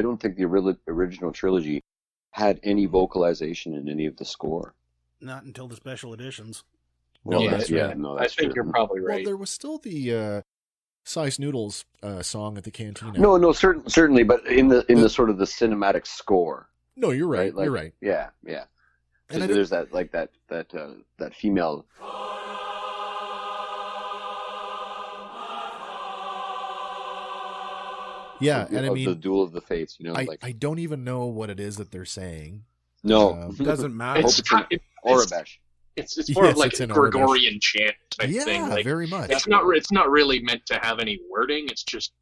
don't think the original trilogy had any vocalization in any of the score. Not until the special editions. Well, Yeah, that's yeah. right. No, I that's think true. you're probably Well, right. there was still the Size Noodles song at the cantina. No, certainly, but in the sort of the cinematic score. No, you're right. You're right. Yeah. And There's that that female. Yeah, and I mean the Duel of the Fates. I don't even know what it is that they're saying. No, Doesn't matter. It's Orabesh. It's more of like it's a in order. Gregorian chant type Yeah, thing. Like, very much. it's not really meant to have any wording. It's just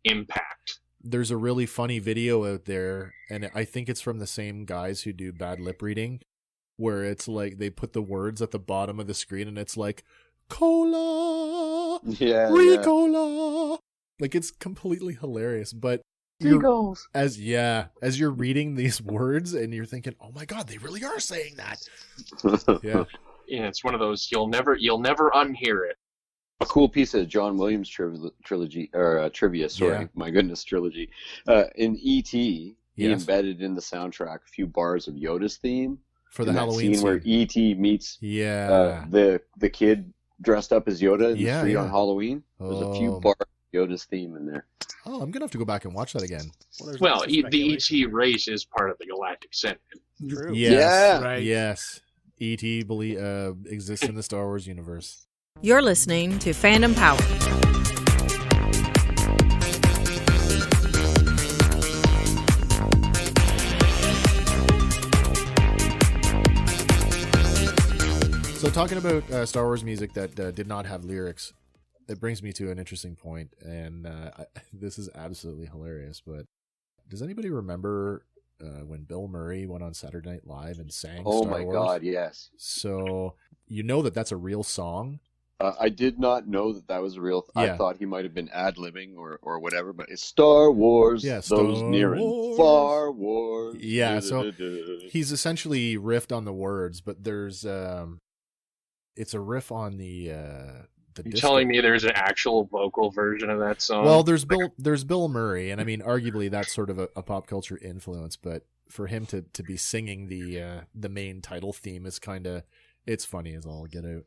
impact. There's a really funny video out there, and I think it's from the same guys who do bad lip reading, where it's like they put the words at the bottom of the screen, and it's like cola, Ricola. Like, it's completely hilarious. But as you're reading these words, and you're thinking, oh my god, they really are saying that. Yeah. Yeah, it's one of those you'll never unhear it. A cool piece of John Williams trilogy or trivia. Sorry, Yeah. my goodness, trilogy. In E.T., he embedded in the soundtrack a few bars of Yoda's theme For the in Halloween that scene where E.T. meets the kid dressed up as Yoda in the street on Halloween. There's a few bars of Yoda's theme in there. Oh, I'm gonna have to go back and watch that again. Well, the E.T. race is part of the Galactic Senate. True. Yes, Yeah. Right. yes. E.T. Exists in the Star Wars universe. You're listening to Fandom Power. So talking about Star Wars music that did not have lyrics, it brings me to an interesting point, and this is absolutely hilarious. But does anybody remember when Bill Murray went on Saturday Night Live and sang Oh Star my Wars? God, yes. So you know that's a real song. I did not know that was real. Yeah. I thought he might have been ad-libbing or whatever, but it's Star Wars. Yeah, those Star near and Wars. far wars. Yeah, so Da-da-da-da. he's essentially riffed on the words, but there's it's a riff on the You're disco. telling me there's an actual vocal version of that song? Well, there's Bill Murray, and I mean, arguably that's sort of a pop culture influence, but for him to be singing the main title theme is it's funny as all get out.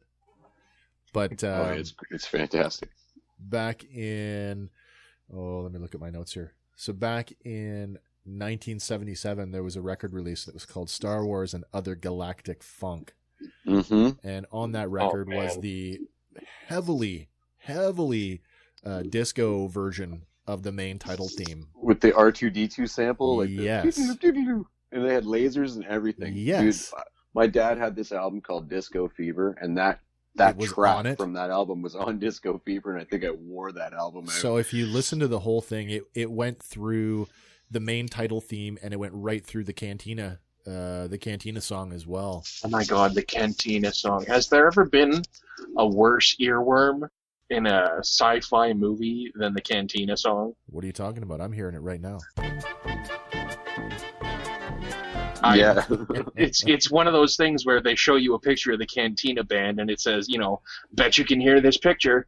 But it's fantastic. back in let me look at my notes here. So back in 1977, there was a record release that was called Star Wars and Other Galactic Funk, Mm-hmm. and on that record was the heavily disco version of the main title theme. With the R2-D2 sample, like Yes. and they had lasers and everything. Yes. Dude, my dad had this album called Disco Fever, and that It was track on it? from that album was on Disco Fever, and I think I wore that album out. So if you listen to the whole thing, it went through the main title theme, and it went right through the Cantina song as well. Oh my God, the Cantina song. Has there ever been a worse earworm in a sci-fi movie than the Cantina song? What are you talking about? I'm hearing it right now. Yeah. It's one of those things where they show you a picture of the Cantina band and it says, bet you can hear this picture.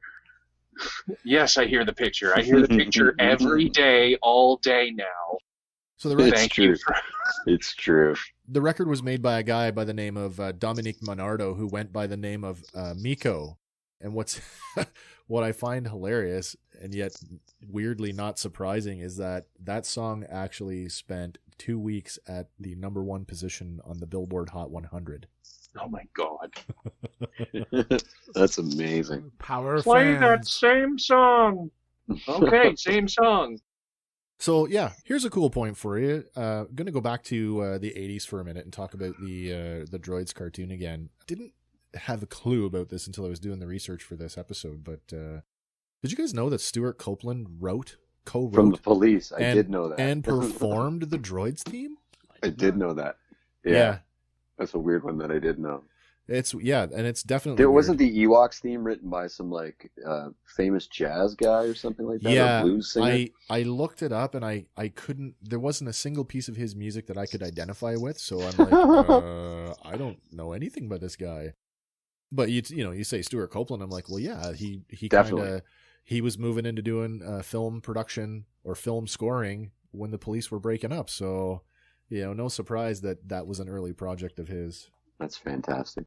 Yes, I hear the picture. I hear the picture every day, all day now. So the record, It's true. It's true. the record was made by a guy by the name of Dominique Monardo, who went by the name of Miko. And what I find hilarious and yet weirdly not surprising is that song actually spent 2 weeks at the number 1 position on the Billboard Hot 100. Oh my God. That's amazing. Power Play that fans. same song. Okay, same song. So yeah, here's a cool point for you. I'm going to go back to the 80s for a minute and talk about the Droids cartoon again. I didn't have a clue about this until I was doing the research for this episode, but did you guys know that Stuart Copeland co-wrote From the Police, I and- did know that. and performed the Droids theme? I did know that. Yeah. That's a weird one that I did know. And it's definitely There weird. wasn't the Ewoks theme written by some famous jazz guy or something like that, or blues singer. I looked it up and I couldn't. There wasn't a single piece of his music that I could identify with. So I'm like, I don't know anything about this guy. But you say Stuart Copeland, I'm like, well, yeah, he Definitely. he was moving into doing film production or film scoring when the Police were breaking up. So no surprise that was an early project of his. That's fantastic.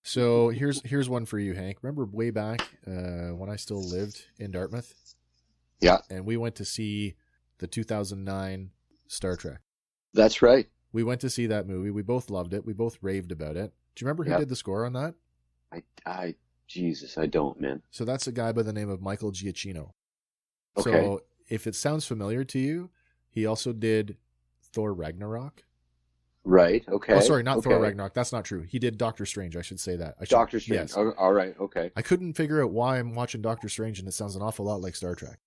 So here's one for you, Hank. Remember way back when I still lived in Dartmouth? Yeah. And we went to see the 2009 Star Trek. That's right. We went to see that movie. We both loved it. We both raved about it. Do you remember who Yeah. did the score on that? Jesus, I don't, man. So that's a guy by the name of Michael Giacchino. Okay. So if it sounds familiar to you, he also did Thor Ragnarok. Right. Okay. Oh, sorry, not okay. Thor Ragnarok. That's not true. He did Doctor Strange. I should say that. Doctor Strange. Yes. Oh, all right. Okay. I couldn't figure out why I'm watching Doctor Strange, and it sounds an awful lot like Star Trek.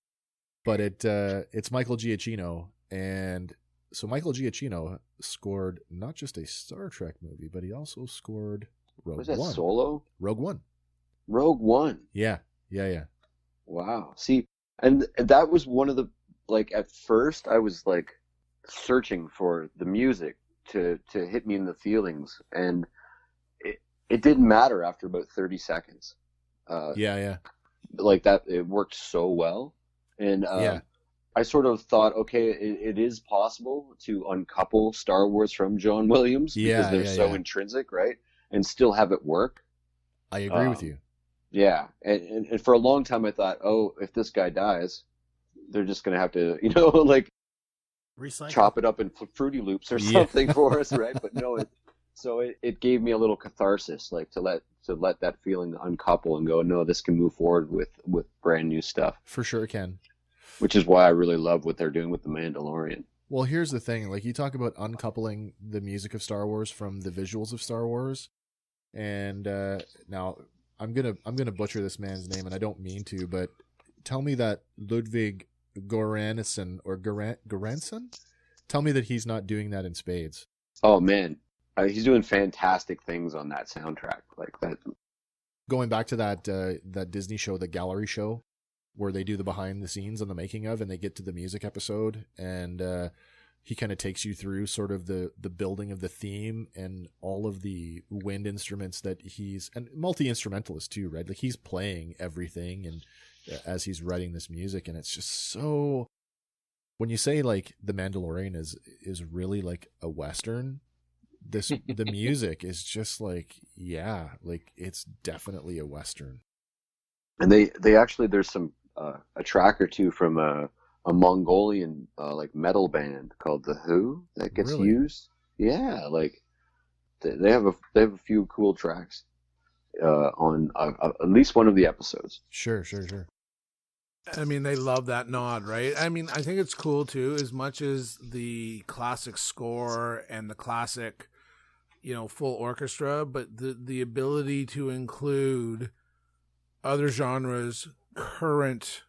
But it's Michael Giacchino, and so Michael Giacchino scored not just a Star Trek movie, but he also scored Rogue Was that One. Solo? Rogue One. Rogue One. Yeah. Wow. See, and that was one of the, like, at first I was like searching for the music to hit me in the feelings, and it didn't matter after about 30 seconds. Yeah. Like that, it worked so well. And I sort of thought, okay, it is possible to uncouple Star Wars from John Williams because they're so intrinsic, right? And still have it work. I agree with you. Yeah. And for a long time I thought, oh, if this guy dies, they're just going to have to, like Recycle. chop it up in Fruity Loops or something for us, right? But no, it gave me a little catharsis, like to let that feeling uncouple and go, no, this can move forward with brand new stuff. For sure it can. Which is why I really love what they're doing with The Mandalorian. Well, here's the thing. Like, you talk about uncoupling the music of Star Wars from the visuals of Star Wars. And now I'm gonna butcher this man's name, and I don't mean to, but tell me that Ludwig Göransson or Göransson? Tell me that he's not doing that in spades. Oh man, he's doing fantastic things on that soundtrack, like that. Going back to that Disney show, the Gallery Show, where they do the behind the scenes and the making of, and they get to the music episode, and he kind of takes you through sort of the building of the theme and all of the wind instruments that and multi-instrumentalist too, right? Like, he's playing everything and as he's writing this music, and it's just so, when you say like The Mandalorian is really like a Western, the music is just like, yeah, like it's definitely a Western. And they actually, there's some a track or two from a Mongolian like metal band called The Who that gets used. Yeah, like they have a few cool tracks on at least one of the episodes. Sure. I mean, they love that nod, right? I mean, I think it's cool too, as much as the classic score and the classic, full orchestra, but the ability to include other genres, current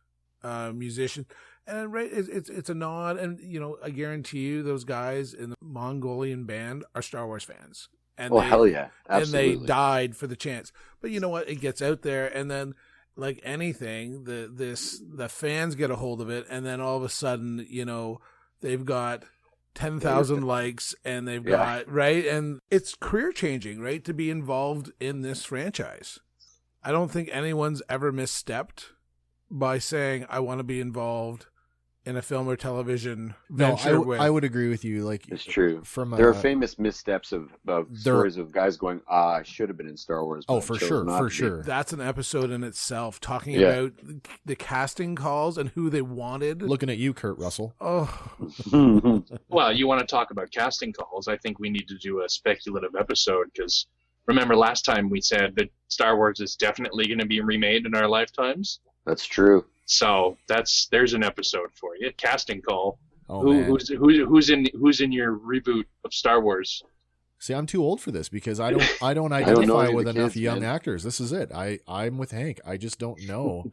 musicians, and right, it's a nod, and I guarantee you, those guys in the Mongolian band are Star Wars fans, and hell yeah, absolutely. And they died for the chance. But you know what? It gets out there, and then, like anything, the fans get a hold of it, and then all of a sudden, they've got 10,000 likes, and they've got, right? And it's career changing, right? To be involved in this franchise. I don't think anyone's ever misstepped by saying, I want to be involved in a film or television venture. I would agree with you. Like, it's true. There are famous missteps of stories of guys going, I should have been in Star Wars. Oh, for sure. That's an episode in itself, talking about the casting calls and who they wanted. Looking at you, Kurt Russell. Oh. Well, you want to talk about casting calls. I think we need to do a speculative episode, because remember last time we said that Star Wars is definitely going to be remade in our lifetimes? That's true. So there's an episode for you. Casting call. Oh, who's in your reboot of Star Wars? See, I'm too old for this because I don't identify with enough young actors. This is it. I'm with Hank. I just don't know.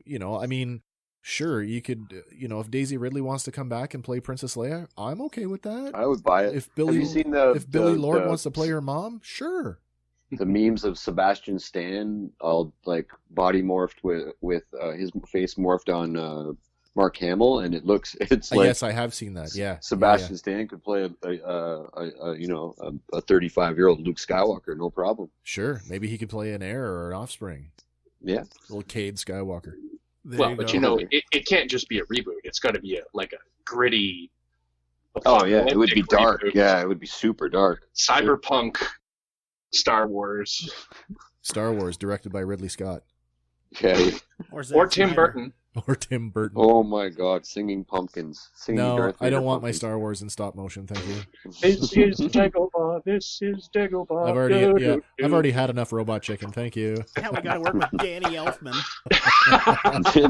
I mean, sure, you could, if Daisy Ridley wants to come back and play Princess Leia, I'm okay with that. I would buy it. If Billy Lord wants to play her mom, sure. The memes of Sebastian Stan all like body morphed with his face morphed on Mark Hamill, and it's like, yes, I have seen that. Yeah, Sebastian Stan could play a 35-year-old Luke Skywalker, no problem. Sure, maybe he could play an heir or an offspring. Yeah, little Cade Skywalker. It can't just be a reboot. It's got to be a gritty. Oh yeah, it would be dark. Reboot. Yeah, it would be super dark. Cyberpunk. Star Wars, directed by Ridley Scott. Okay. Or Tim Burton. Oh my God, singing pumpkins. No, I don't want my Star Wars in stop motion. Thank you. This is Dagobah. This is Dagobah. I've already had enough Robot Chicken. Thank you. Yeah, we got to work with Danny Elfman.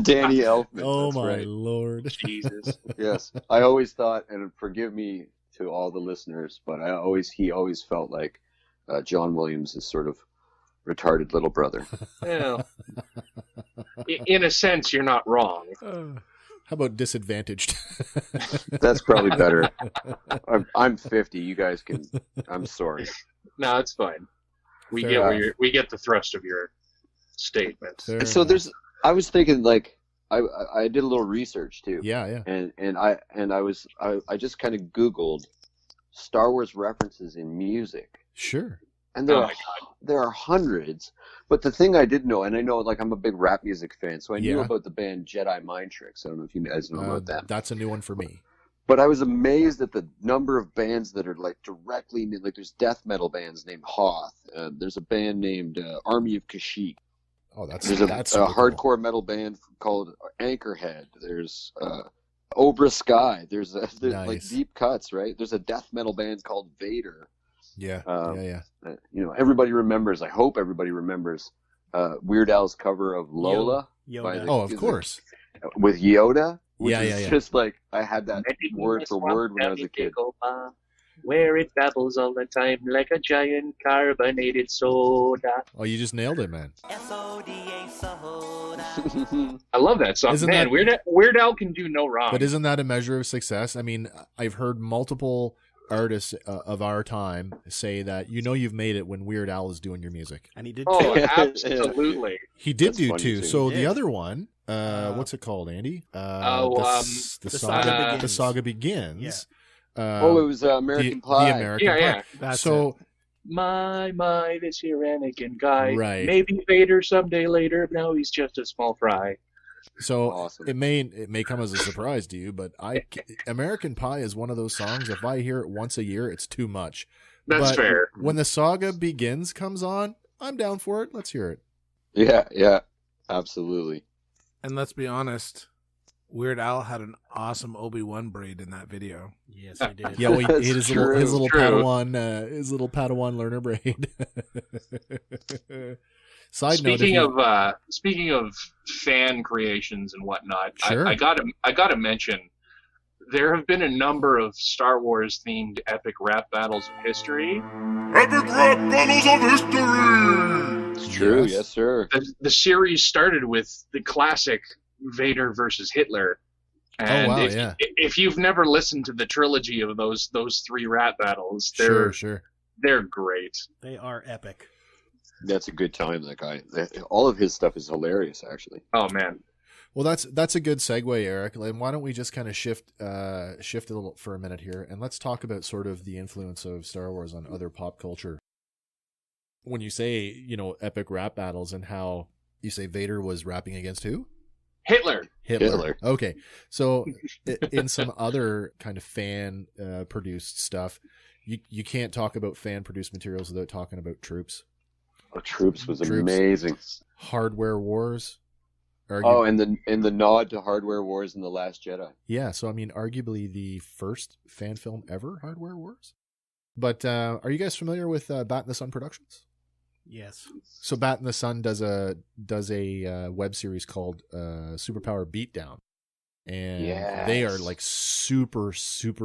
Danny Elfman. Oh my Lord. Jesus. Yes, I always thought, and forgive me to all the listeners, but he always felt like John Williams is sort of retarded little brother. Well, in a sense, you're not wrong. How about disadvantaged? That's probably better. I'm 50. You guys can. I'm sorry. No, it's fine. We Fair we get the thrust of your statement. Fair So enough. I was thinking like I did a little research too. Yeah. And I just kind of Googled Star Wars references in music. Sure. And Oh my God. there are hundreds. But the thing I didn't know, and I know like I'm a big rap music fan, so I knew Yeah. about the band Jedi Mind Tricks. I don't know if you guys know about that. That's a new one for me. But I was amazed at the number of bands that are like directly like there's death metal bands named Hoth. There's a band named Army of Kashyyyk. Oh, that's There's a super cool. hardcore metal band called Anchorhead. There's Obra Sky. There's like Nice. Deep Cuts, right? There's a death metal band called Vader. Yeah. Yeah. Everybody remembers. I hope everybody remembers Weird Al's cover of Lola by Yoda. Oh, of course. with Yoda. Which Yeah, is yeah. just like I had that word for word when I was a kid. Where it babbles all the time like a giant carbonated soda. Oh, you just nailed it, man. I love that song. Isn't Man, that- Weird Al can do no wrong. But isn't that a measure of success? I mean, I've heard multiple artists of our time say that you've made it when Weird Al is doing your music. And he did Oh, too. absolutely. He did That's do funny, two. too. So He the did. other one, what's it called, Andy? The Saga Begins. The Saga Begins. Yeah. It was American Pie. The American Yeah, Pie. yeah. So My, this here Anakin guy. Right. Maybe Vader someday later. Now he's just a small fry. Awesome. it may come as a surprise to you, but American Pie is one of those songs. If I hear it once a year, it's too much. That's But fair. When the Saga Begins comes on, I'm down for it. Let's hear it. Yeah, absolutely. And let's be honest, Weird Al had an awesome Obi-Wan braid in that video. Yes, he did. Yeah, well, That's he had his true. little True. Padawan learner braid. Side note: Speaking of fan creations and whatnot, Sure. I gotta mention there have been a number of Star Wars themed epic rap battles of history. Epic rap battles of history! It's true. Yes. Yes, sir. The series started with the classic Vader versus Hitler. And wow, if, yeah. if you've never listened to the trilogy of those three rap battles, they're Sure. they're great. They are epic. That's a good time. That guy. All of his stuff is hilarious, actually. Oh man. Well, that's a good segue, Eric. And why don't we just kind of shift a little for a minute here, and let's talk about sort of the influence of Star Wars on other pop culture. When you say epic rap battles, and how you say Vader was rapping against who? Hitler. Hitler. Okay, so in some other kind of fan produced stuff, you can't talk about fan produced materials without talking about Troops. Oh, Troops was Troops. amazing. Hardware Wars. Oh, and the nod to Hardware Wars in The Last Jedi. Yeah, so I mean, arguably the first fan film ever, Hardware Wars. But are you guys familiar with Bat in the Sun Productions? Yes. So Bat in the Sun does a web series called Superpower Beatdown, and they are like super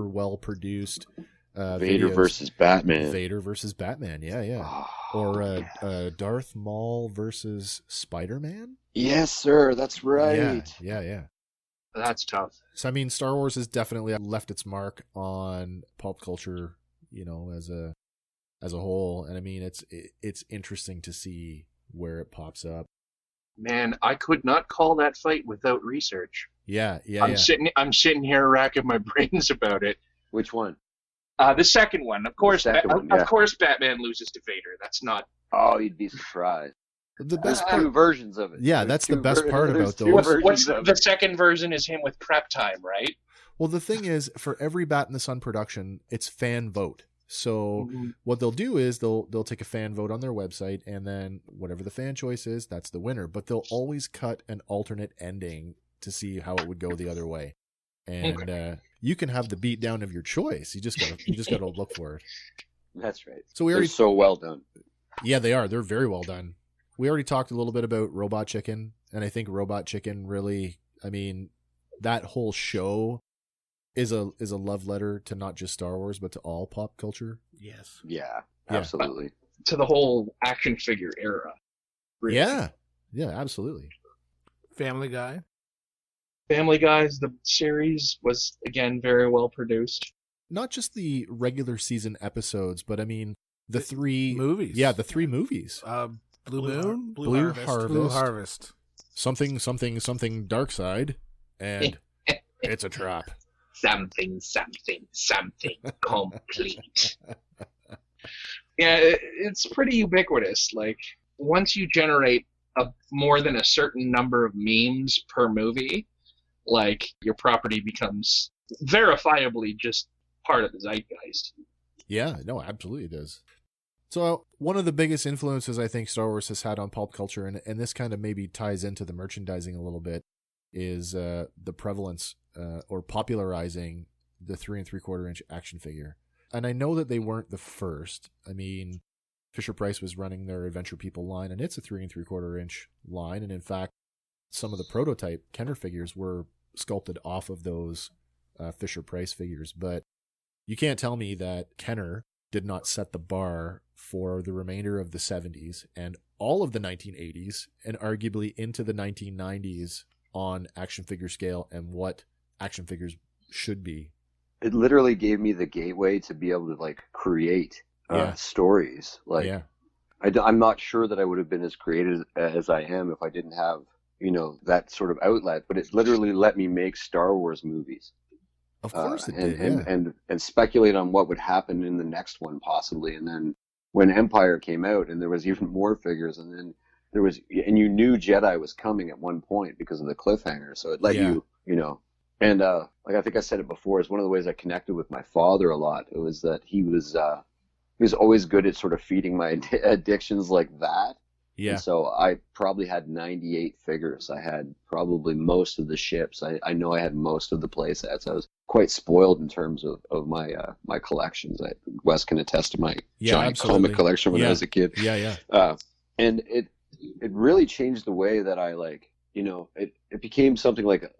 well produced. Vader videos. versus Batman. Vader versus Batman, yeah. Oh, Or yeah. Darth Maul versus Spider-Man. Yes, sir. That's right. Yeah. That's tough. So I mean, Star Wars has definitely left its mark on pulp culture, as a whole. And I mean, it's interesting to see where it pops up. Man, I could not call that fight without research. Yeah. I'm sitting here racking my brains about it. Which one? The second one, of course. second one, yeah. Of course, Batman loses to Vader. That's not. Oh, you'd be surprised. The best There's two part. versions of it. Yeah, There's that's the two best part about there's two those. versions What's of the it. second version is him with prep time, right? Well, the thing is, for every Bat in the Sun production, it's fan vote. So what they'll do is they'll take a fan vote on their website, and then whatever the fan choice is, that's the winner. But they'll always cut an alternate ending to see how it would go the other way. And you can have the beatdown of your choice. You just gotta look for it. That's right. So we They're already so well done. Yeah, they are. They're very well done. We already talked a little bit about Robot Chicken, and I think Robot Chicken really, I mean, that whole show is a love letter to not just Star Wars, but to all pop culture. Yes. Yeah, Yeah. absolutely. To the whole action figure era. Really. Yeah, absolutely. Family Guy. Family Guys, the series was again very well produced. Not just the regular season episodes, but I mean the three movies. Yeah, the three movies. Blue Moon, Blue Harvest, something Dark Side, and it's a trap. Something complete. Yeah, it's pretty ubiquitous. Like, once you generate more than a certain number of memes per movie, like, your property becomes verifiably just part of the zeitgeist. Yeah, no, absolutely it does. So one of the biggest influences I think Star Wars has had on pulp culture, and this kind of maybe ties into the merchandising a little bit, is the prevalence or popularizing the 3 3/4 inch action figure. And I know that they weren't the first. I mean, Fisher-Price was running their Adventure People line, and it's a 3 3/4 inch line. And in fact, some of the prototype Kenner figures were sculpted off of those Fisher-Price figures. But you can't tell me that Kenner did not set the bar for the remainder of the 70s and all of the 1980s and arguably into the 1990s on action figure scale and what action figures should be. It literally gave me the gateway to be able to like create stories. Like, I'm not sure that I would have been as creative as I am if I didn't have, that sort of outlet, but it literally let me make Star Wars movies. Of course it did. And speculate on what would happen in the next one possibly. And then when Empire came out and there was even more figures, and then and you knew Jedi was coming at one point because of the cliffhanger. So it let you, and like I think I said it before, it's one of the ways I connected with my father a lot. It was that he was always good at sort of feeding my addictions like that. Yeah. And so I probably had 98 figures. I had probably most of the ships. I know I had most of the play sets. I was quite spoiled in terms of my collections. Wes can attest to my giant comic collection when I was a kid. Yeah. And it really changed the way that I it became something like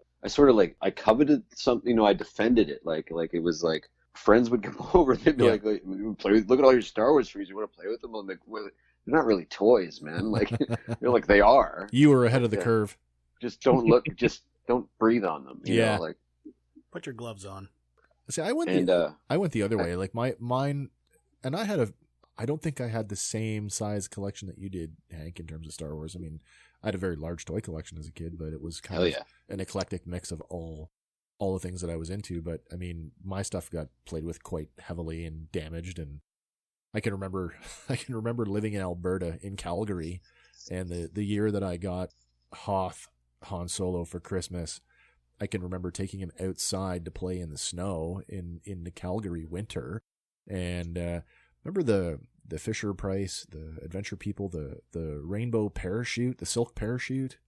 I coveted something. I defended it. Like it was like friends would come over and they'd be like, look at all your Star Wars figures. You want to play with them? I'm like, well, they're not really toys, man. Like, like they are. You were ahead of the curve. Just don't look. Just don't breathe on them. You know, like, put your gloves on. See, I went the other way. Like mine, and I don't think I had the same size collection that you did, Hank, in terms of Star Wars. I mean, I had a very large toy collection as a kid, but it was kind of an eclectic mix of all the things that I was into. But I mean, my stuff got played with quite heavily and damaged, and I can remember living in Alberta, in Calgary, and the year that I got Hoth Han Solo for Christmas, I can remember taking him outside to play in the snow in the Calgary winter, and remember the Fisher-Price, the Adventure People, the rainbow parachute, the silk parachute.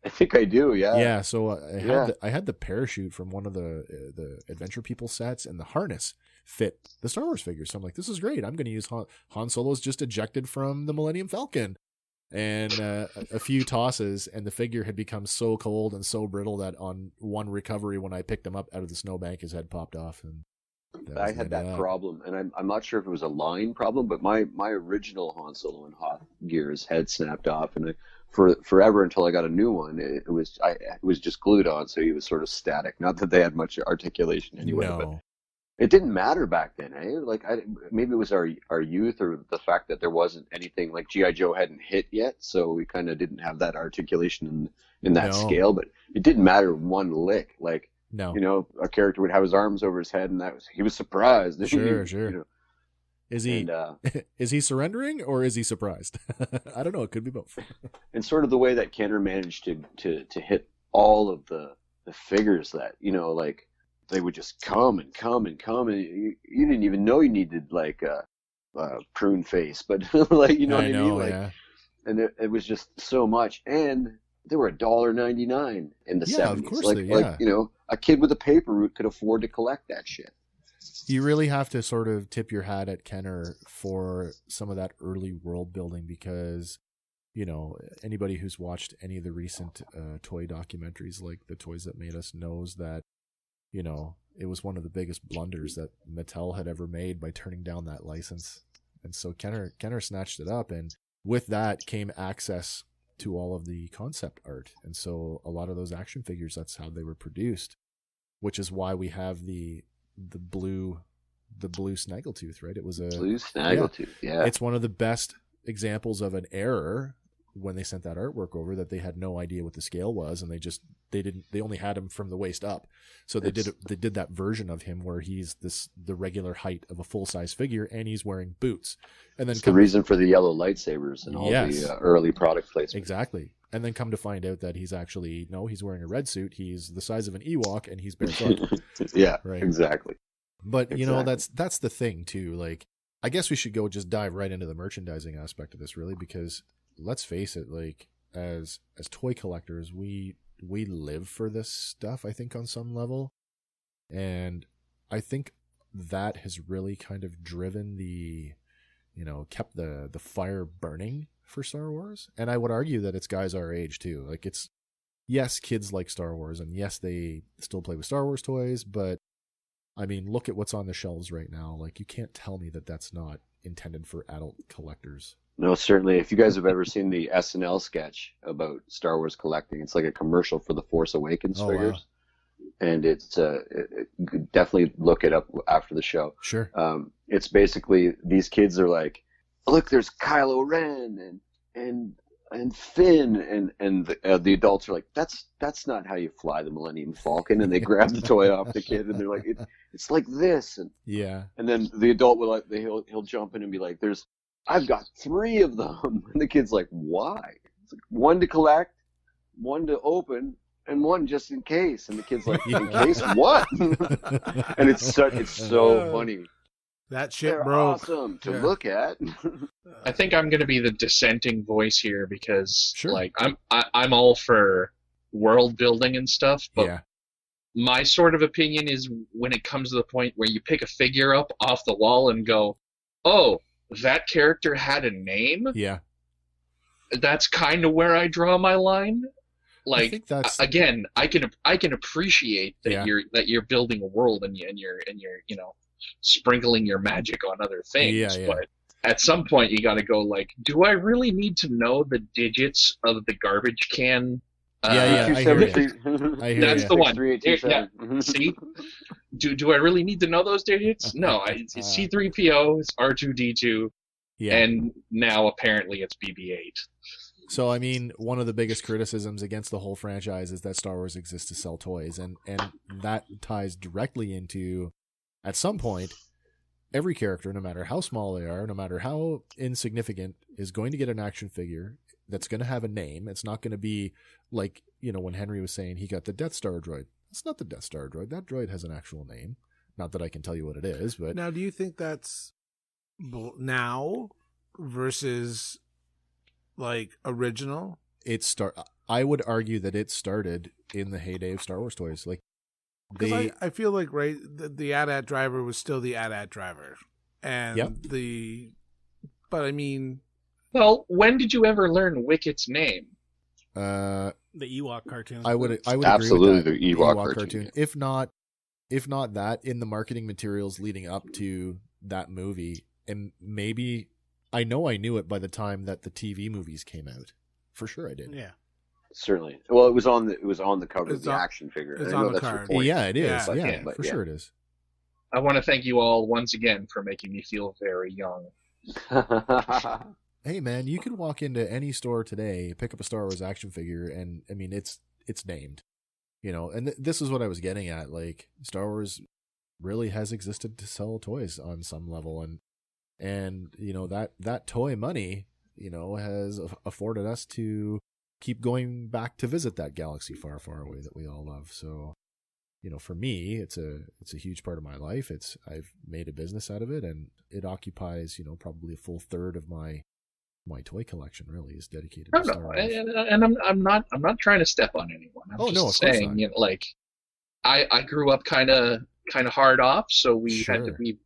I think I do, yeah. Yeah, so I had the parachute from one of the Adventure People sets, and the harness fit the Star Wars figure. So I'm like, this is great. I'm going to use Han Solo's just ejected from the Millennium Falcon. And a few tosses, and the figure had become so cold and so brittle that on one recovery, when I picked him up out of the snowbank, his head popped off. And I had that problem, and I'm not sure if it was a line problem, but my original Han Solo and Hoth gear's head snapped off, and for forever until I got a new one, it was just glued on, so he was sort of static. Not that they had much articulation anyway, but it didn't matter back then, eh? Like maybe it was our youth, or the fact that there wasn't anything like G.I. Joe hadn't hit yet, so we kind of didn't have that articulation in that scale. But it didn't matter one lick. Like, a character would have his arms over his head, and he was surprised. Sure. Is he surrendering, or is he surprised? I don't know. It could be both. And sort of the way that Kenner managed to hit all of the figures that, like, they would just come and come and come, and you didn't even know you needed like a prune face, but like, what I mean? Like, and it was just so much, and they were $1.99 in the 70s. Of course, like a kid with a paper route could afford to collect that shit. You really have to sort of tip your hat at Kenner for some of that early world building, because anybody who's watched any of the recent toy documentaries, like The Toys That Made Us, knows that it was one of the biggest blunders that Mattel had ever made by turning down that license. And so Kenner snatched it up, and with that came access to all of the concept art. And so a lot of those action figures, that's how they were produced, which is why we have the blue Snaggletooth, right? It was a blue Snaggletooth. Yeah. It's one of the best examples of an error when they sent that artwork over, that they had no idea what the scale was, and they only had him from the waist up. So they did that version of him where he's the regular height of a full-size figure, and he's wearing boots. And then it's the reason for the yellow lightsabers and all the early product placement. Exactly. And then come to find out that he's wearing a red suit. He's the size of an Ewok, and he's barefoot. Yeah, right. Exactly. But that's the thing too. Like, I guess we should just dive right into the merchandising aspect of this, really, because let's face it, like, as toy collectors, we live for this stuff, I think, on some level. And I think that has really kind of driven kept the fire burning for Star Wars. And I would argue that it's guys our age too. Like, it's, yes, kids like Star Wars, and yes, they still play with Star Wars toys, but I mean, look at what's on the shelves right now. Like, you can't tell me that that's not intended for adult collectors. No, certainly. If you guys have ever seen the SNL sketch about Star Wars collecting, it's like a commercial for the Force Awakens figures. Wow. And it's definitely look it up after the show. Sure. It's basically, these kids are like, look, there's Kylo Ren and Finn, and the adults are like, that's not how you fly the Millennium Falcon, and they grab the toy off the kid, and they're like, it's like this, and then the adult will he'll jump in and be like, I've got 3 of them, and the kid's like, why? It's like, 1 to collect, 1 to open, and 1 just in case, and the kid's like, in case what? And it's so funny. That shit They're broke. Awesome to look at. I think I'm going to be the dissenting voice here because, like, I'm all for world building and stuff, but my sort of opinion is when it comes to the point where you pick a figure up off the wall and go, oh, that character had a name? Yeah. That's kind of where I draw my line. Like, again, I can appreciate that you're building a world and you're sprinkling your magic on other things, but at some point you got to go, like, do I really need to know the digits of the garbage can? I hear you. That's the one. See, do I really need to know those digits? No, it's C-3PO, it's R2-D2, and now apparently it's BB-8. So, I mean, one of the biggest criticisms against the whole franchise is that Star Wars exists to sell toys, and that ties directly into, at some point, every character, no matter how small they are, no matter how insignificant, is going to get an action figure that's going to have a name. It's not going to be like, when Henry was saying he got the Death Star droid. It's not the Death Star droid. That droid has an actual name. Not that I can tell you what it is, but... Now, do you think that's now versus, like, original? I would argue that it started in the heyday of Star Wars toys. Like, because I feel like, right, the AT-AT driver was still the AT-AT driver. And but I mean... Well, when did you ever learn Wicket's name? The Ewok cartoon. I would absolutely agree with that. The Ewok cartoon. If not that, in the marketing materials leading up to that movie, and maybe I know I knew it by the time that the TV movies came out. For sure, I did. Yeah. Certainly. Well, it was on the cover of the action figure. It's on the card. Yeah, it is. Yeah, for sure it is. I want to thank you all once again for making me feel very young. Hey man, you can walk into any store today, pick up a Star Wars action figure, and I mean it's named, And this is what I was getting at. Like, Star Wars really has existed to sell toys on some level, and that toy money, has afforded us to keep going back to visit that galaxy far, far away that we all love. So, for me, it's a huge part of my life. I've made a business out of it, and it occupies, probably a full third of my toy collection. Really is dedicated to Star Wars. And I'm not trying to step on anyone. I'm just saying, like, I grew up kind of hard off, so we had to be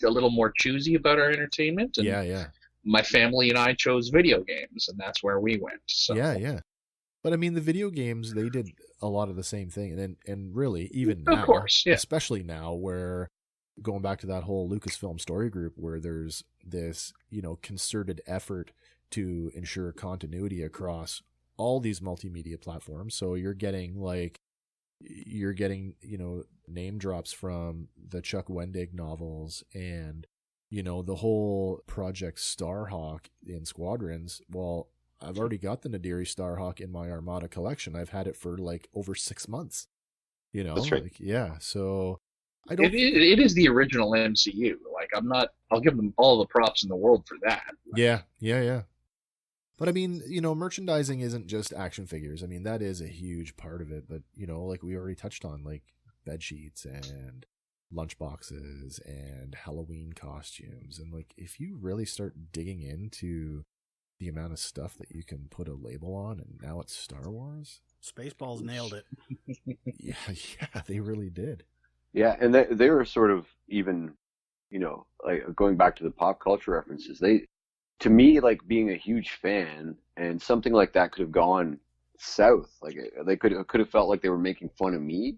a little more choosy about our entertainment. And my family and I chose video games, and that's where we went. So. Yeah. But I mean, the video games, they did a lot of the same thing. And really, even Of now, course, yeah. especially now, where going back to that whole Lucasfilm story group, where there's this, concerted effort to ensure continuity across all these multimedia platforms. So you're getting name drops from the Chuck Wendig novels and, the whole Project Starhawk in Squadrons. Well, I've already got the Nadiri Starhawk in my Armada collection. I've had it for over 6 months, That's right. yeah. So I don't. It is the original MCU. I'll give them all the props in the world for that. Yeah. But I mean, merchandising isn't just action figures. I mean, that is a huge part of it. But, like we already touched on, like bed sheets and lunchboxes and Halloween costumes. And like, if you really start digging into the amount of stuff that you can put a label on, and now it's Star Wars. Spaceballs nailed it. Yeah, they really did. Yeah, and they were sort of even, like going back to the pop culture references, to me, like being a huge fan, and something like that could have gone south. Like they could have felt like they were making fun of me,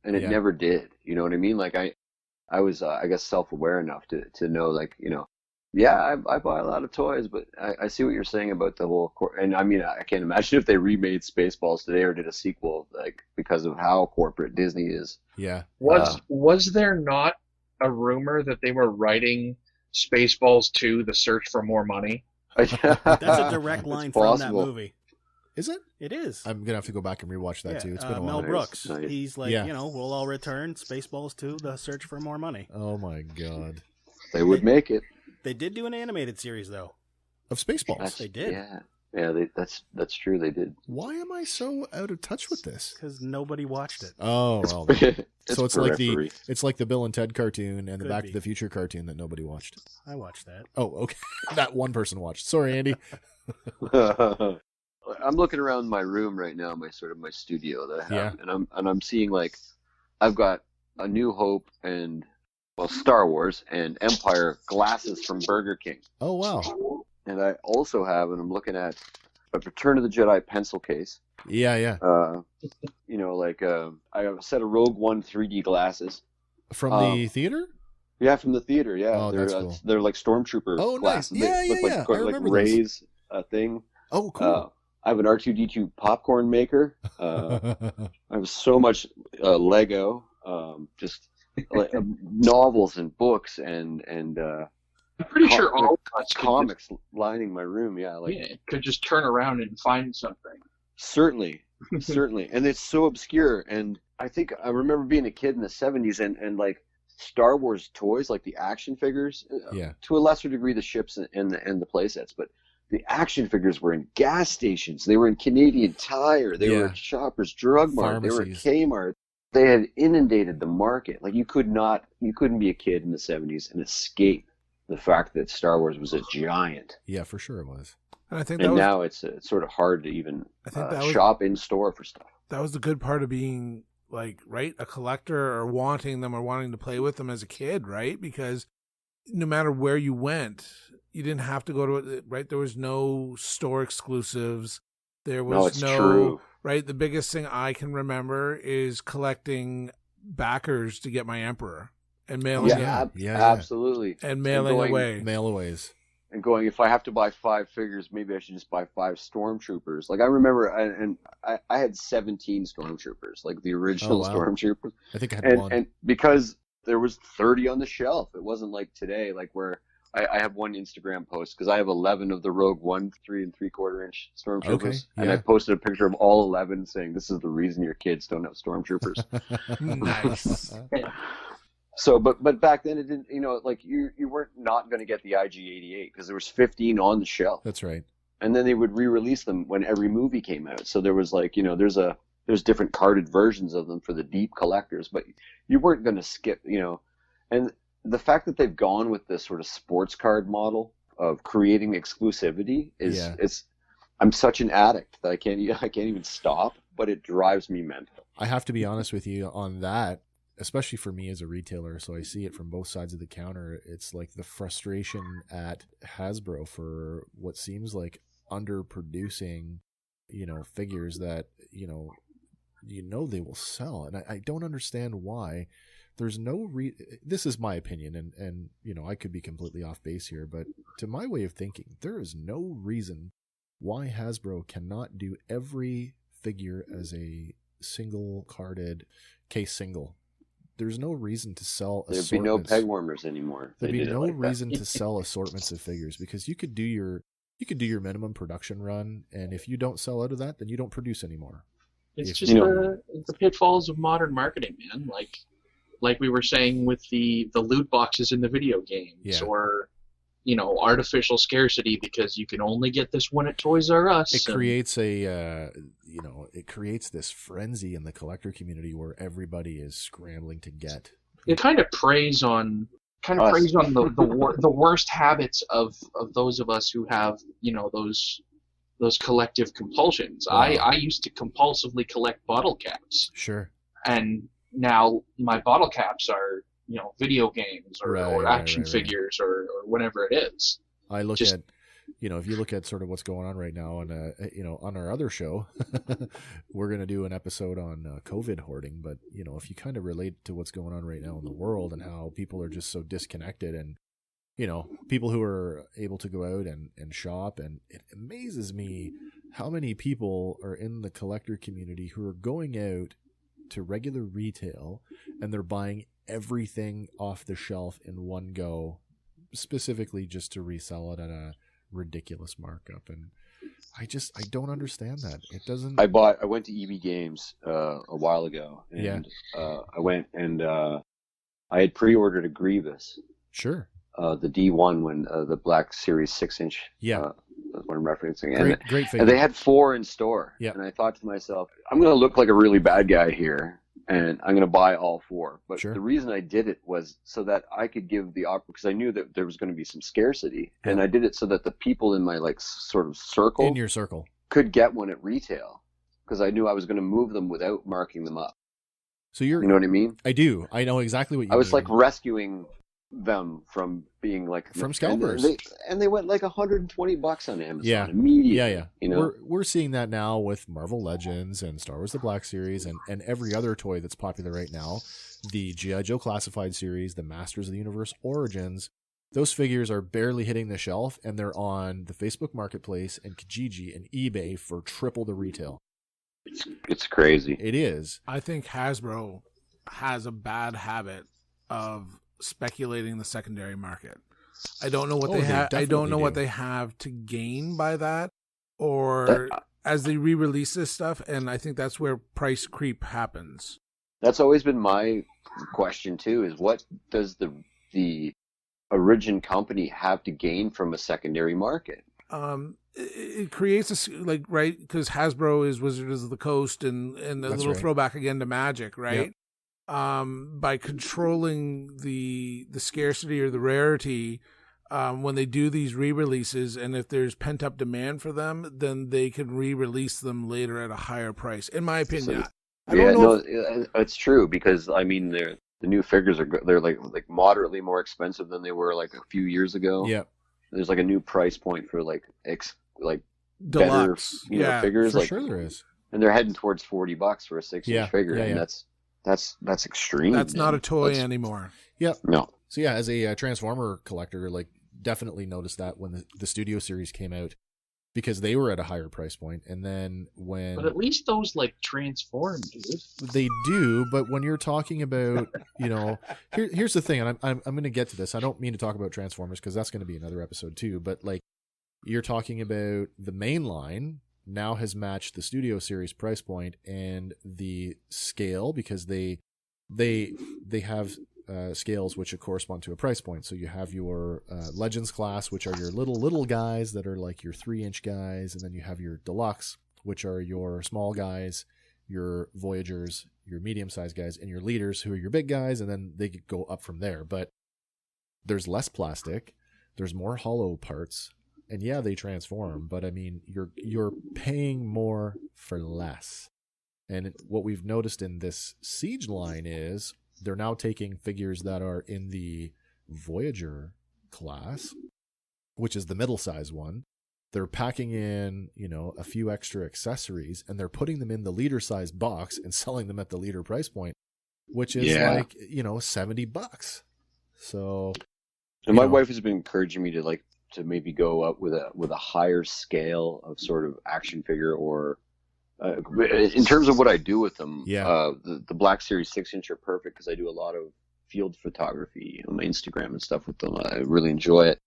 and it never did. You know what I mean? Like I was, I guess, self-aware enough to know, like, yeah, I buy a lot of toys, but I see what you're saying about the whole, and I mean, I can't imagine if they remade Spaceballs today or did a sequel, like, because of how corporate Disney is. Yeah. Was there not a rumor that they were writing Spaceballs 2, The Search for More Money? That's a direct line from that movie. Is it? It is. I'm gonna have to go back and rewatch that too. It's been a while. Mel Brooks. Nice. He's like, we'll all return. Spaceballs 2, The Search for More Money. Oh my god. They would make it. They did do an animated series though. Of Spaceballs. They did. Yeah. That's true. They did. Why am I so out of touch with this? Because nobody watched it. Oh, well. So it's like the Bill and Ted cartoon and the Back to the Future cartoon that nobody watched. I watched that. Oh, okay. That one person watched. Sorry, Andy. I'm looking around my room right now, my studio that I have, and I'm seeing, like, I've got A New Hope and, well, Star Wars and Empire glasses from Burger King. Oh wow! And I also have, and I'm looking at a Return of the Jedi pencil case. Yeah. I have a set of Rogue One 3D glasses from the theater. Yeah, from the theater. Yeah, oh, that's cool. They're like stormtrooper glasses. Nice. Yeah, they look like, I remember like Ray's thing. Oh, cool. I have an R2-D2 popcorn maker. I have so much Lego, just novels and books and I'm pretty sure all of us comics lining my room. Yeah, could just turn around and find something. Certainly, and it's so obscure. And I think I remember being a kid in the '70s and like Star Wars toys, like the action figures. To a lesser degree, the ships and the playsets, but the action figures were in gas stations. They were in Canadian Tire. They were at Shoppers Drug Mart. They were at Kmart. They had inundated the market. Like you couldn't be a kid in the '70s and escape the fact that Star Wars was a giant. Yeah, for sure it was. And I think now it's sort of hard to even shop in store for stuff. That was the good part of being a collector or wanting them or wanting to play with them as a kid, right? Because no matter where you went, you didn't have to go to it, right? There was no store exclusives. There was true. Right? The biggest thing I can remember is collecting backers to get my Emperor and mailing absolutely. And mailing away. Mail-aways. And going, if I have to buy 5 figures, maybe I should just buy 5 Stormtroopers. Like I remember, I had 17 Stormtroopers, like the original Stormtroopers. I think I had one. And because there was 30 on the shelf, it wasn't like today, like where I have one Instagram post because I have 11 of the Rogue One 3 3/4 inch Stormtroopers, and I posted a picture of all 11 saying, "This is the reason your kids don't have Stormtroopers." Nice. So, but back then it didn't, like you weren't not going to get the IG-88 because there was 15 on the shelf. That's right. And then they would re-release them when every movie came out. So there was like, there's different carded versions of them for the deep collectors, but you weren't going to skip, and the fact that they've gone with this sort of sports card model of creating exclusivity is I'm such an addict that I can't even stop, but it drives me mental. I have to be honest with you on that. Especially for me as a retailer, so I see it from both sides of the counter. It's like the frustration at Hasbro for what seems like underproducing, figures that, they will sell. And I don't understand why. There's no this is my opinion, and I could be completely off base here, but to my way of thinking, there is no reason why Hasbro cannot do every figure as a single carded case single. There's no reason to sell assortments. There'd be no peg warmers anymore. There'd be no reason to sell assortments of figures, because you could do your minimum production run, and if you don't sell out of that, then you don't produce anymore. It's just the pitfalls of modern marketing, man. Like we were saying with the loot boxes in the video games, or artificial scarcity because you can only get this one at Toys R Us. It creates it creates this frenzy in the collector community where everybody is scrambling to get. It kind of preys on the worst habits of those of us who have those collective compulsions. Wow. I used to compulsively collect bottle caps. Sure. And now my bottle caps are video games or action figures or whatever it is. I look at, if you look at sort of what's going on right now, and on our other show, we're going to do an episode on COVID hoarding. But if you kind of relate to what's going on right now in the world and how people are just so disconnected, and people who are able to go out and shop, and it amazes me how many people are in the collector community who are going out to regular retail and they're buying everything off the shelf in one go, specifically just to resell it at a ridiculous markup. And I don't understand that. It doesn't. I went to EB Games a while ago, and I went and I had pre-ordered a Grievous. Sure. The D1 when the Black Series 6-inch. Yeah. That's what I'm referencing. Great figure. And they had 4 in store. Yeah. And I thought to myself, I'm going to look like a really bad guy here, and I'm going to buy all 4. But the reason I did it was so that I could give the opportunity, because I knew that there was going to be some scarcity. Yeah. And I did it so that the people in my sort of circle. In your circle. Could get one at retail, because I knew I was going to move them without marking them up. So you know what I mean? I do. I know exactly what you mean. I was rescuing them from being from scalpers, and they went $120 on Amazon immediately. Yeah. We're seeing that now with Marvel Legends and Star Wars: The Black Series and every other toy that's popular right now. The G.I. Joe Classified series, the Masters of the Universe Origins, those figures are barely hitting the shelf, and they're on the Facebook Marketplace and Kijiji and eBay for triple the retail. It's crazy. It is. I think Hasbro has a bad habit of speculating the secondary market. I don't know what they have. I don't know what they have to gain by that, or as they re-release this stuff. And I think that's where price creep happens. That's always been my question too: is what does the origin company have to gain from a secondary market? It creates because Hasbro is Wizards of the Coast and a little throwback again to Magic, right? Yep. By controlling the scarcity or the rarity, when they do these re-releases, and if there's pent-up demand for them, then they can re-release them later at a higher price, in my opinion. It's true, because I mean the new figures they're like moderately more expensive than they were like a few years ago. Yeah, there's like a new price point for deluxe better figures. For sure there is, and they're heading towards $40 for a 6-inch figure, and that's extreme. That's not a toy anymore. Yep. No. So as a Transformer collector, definitely noticed that when the Studio series came out, because they were at a higher price point, and then when. But at least those transform, dude. They do, but when you're talking about, here's the thing, and I'm going to get to this. I don't mean to talk about Transformers because that's going to be another episode too. But you're talking about the main line. Now has matched the Studio series price point and the scale, because they have scales which correspond to a price point. So you have your Legends class, which are your little guys that are like your 3-inch guys, and then you have your Deluxe, which are your small guys, your Voyagers, your medium-sized guys, and your Leaders, who are your big guys, and then they could go up from there. But there's less plastic, there's more hollow parts. And they transform, but I mean, you're paying more for less. And what we've noticed in this Siege line is they're now taking figures that are in the Voyager class, which is the middle size one, they're packing in, a few extra accessories, and they're putting them in the liter size box and selling them at the liter price point, which is like, $70. So, and my wife has been encouraging me to maybe go up with a higher scale of sort of action figure, or in terms of what I do with them. The Black Series 6-inch are perfect because I do a lot of field photography on my Instagram and stuff with them. I really enjoy it.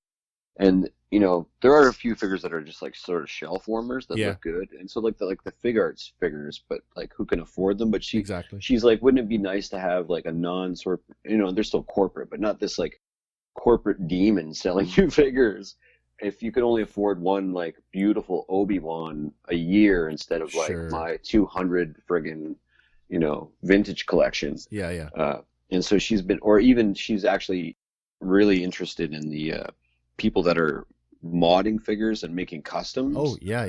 And, there are a few figures that are just like sort of shelf warmers that look good. And so like the Fig Arts figures, but like who can afford them? But she's like, wouldn't it be nice to have like a non-sort, they're still corporate, but not this like corporate demon selling you figures. If you could only afford one like beautiful Obi-Wan a year instead of like my 200 friggin', vintage collection. And so she's actually really interested in the people that are modding figures and making customs. Oh, yeah.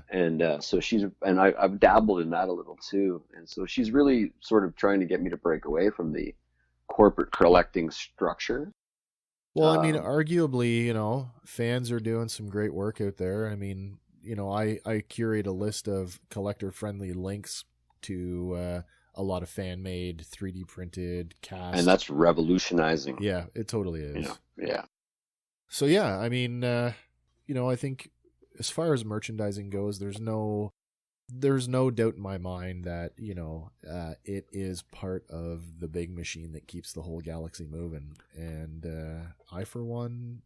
And so I've dabbled in that a little too. And so she's really sort of trying to get me to break away from the corporate collecting structure. Well, I mean, arguably, fans are doing some great work out there. I mean, I curate a list of collector-friendly links to a lot of fan-made, 3D printed cast. And that's revolutionizing. Yeah, it totally is. Yeah. So, yeah, I mean, I think as far as merchandising goes, there's no doubt in my mind that, it is part of the big machine that keeps the whole galaxy moving. And I, for one,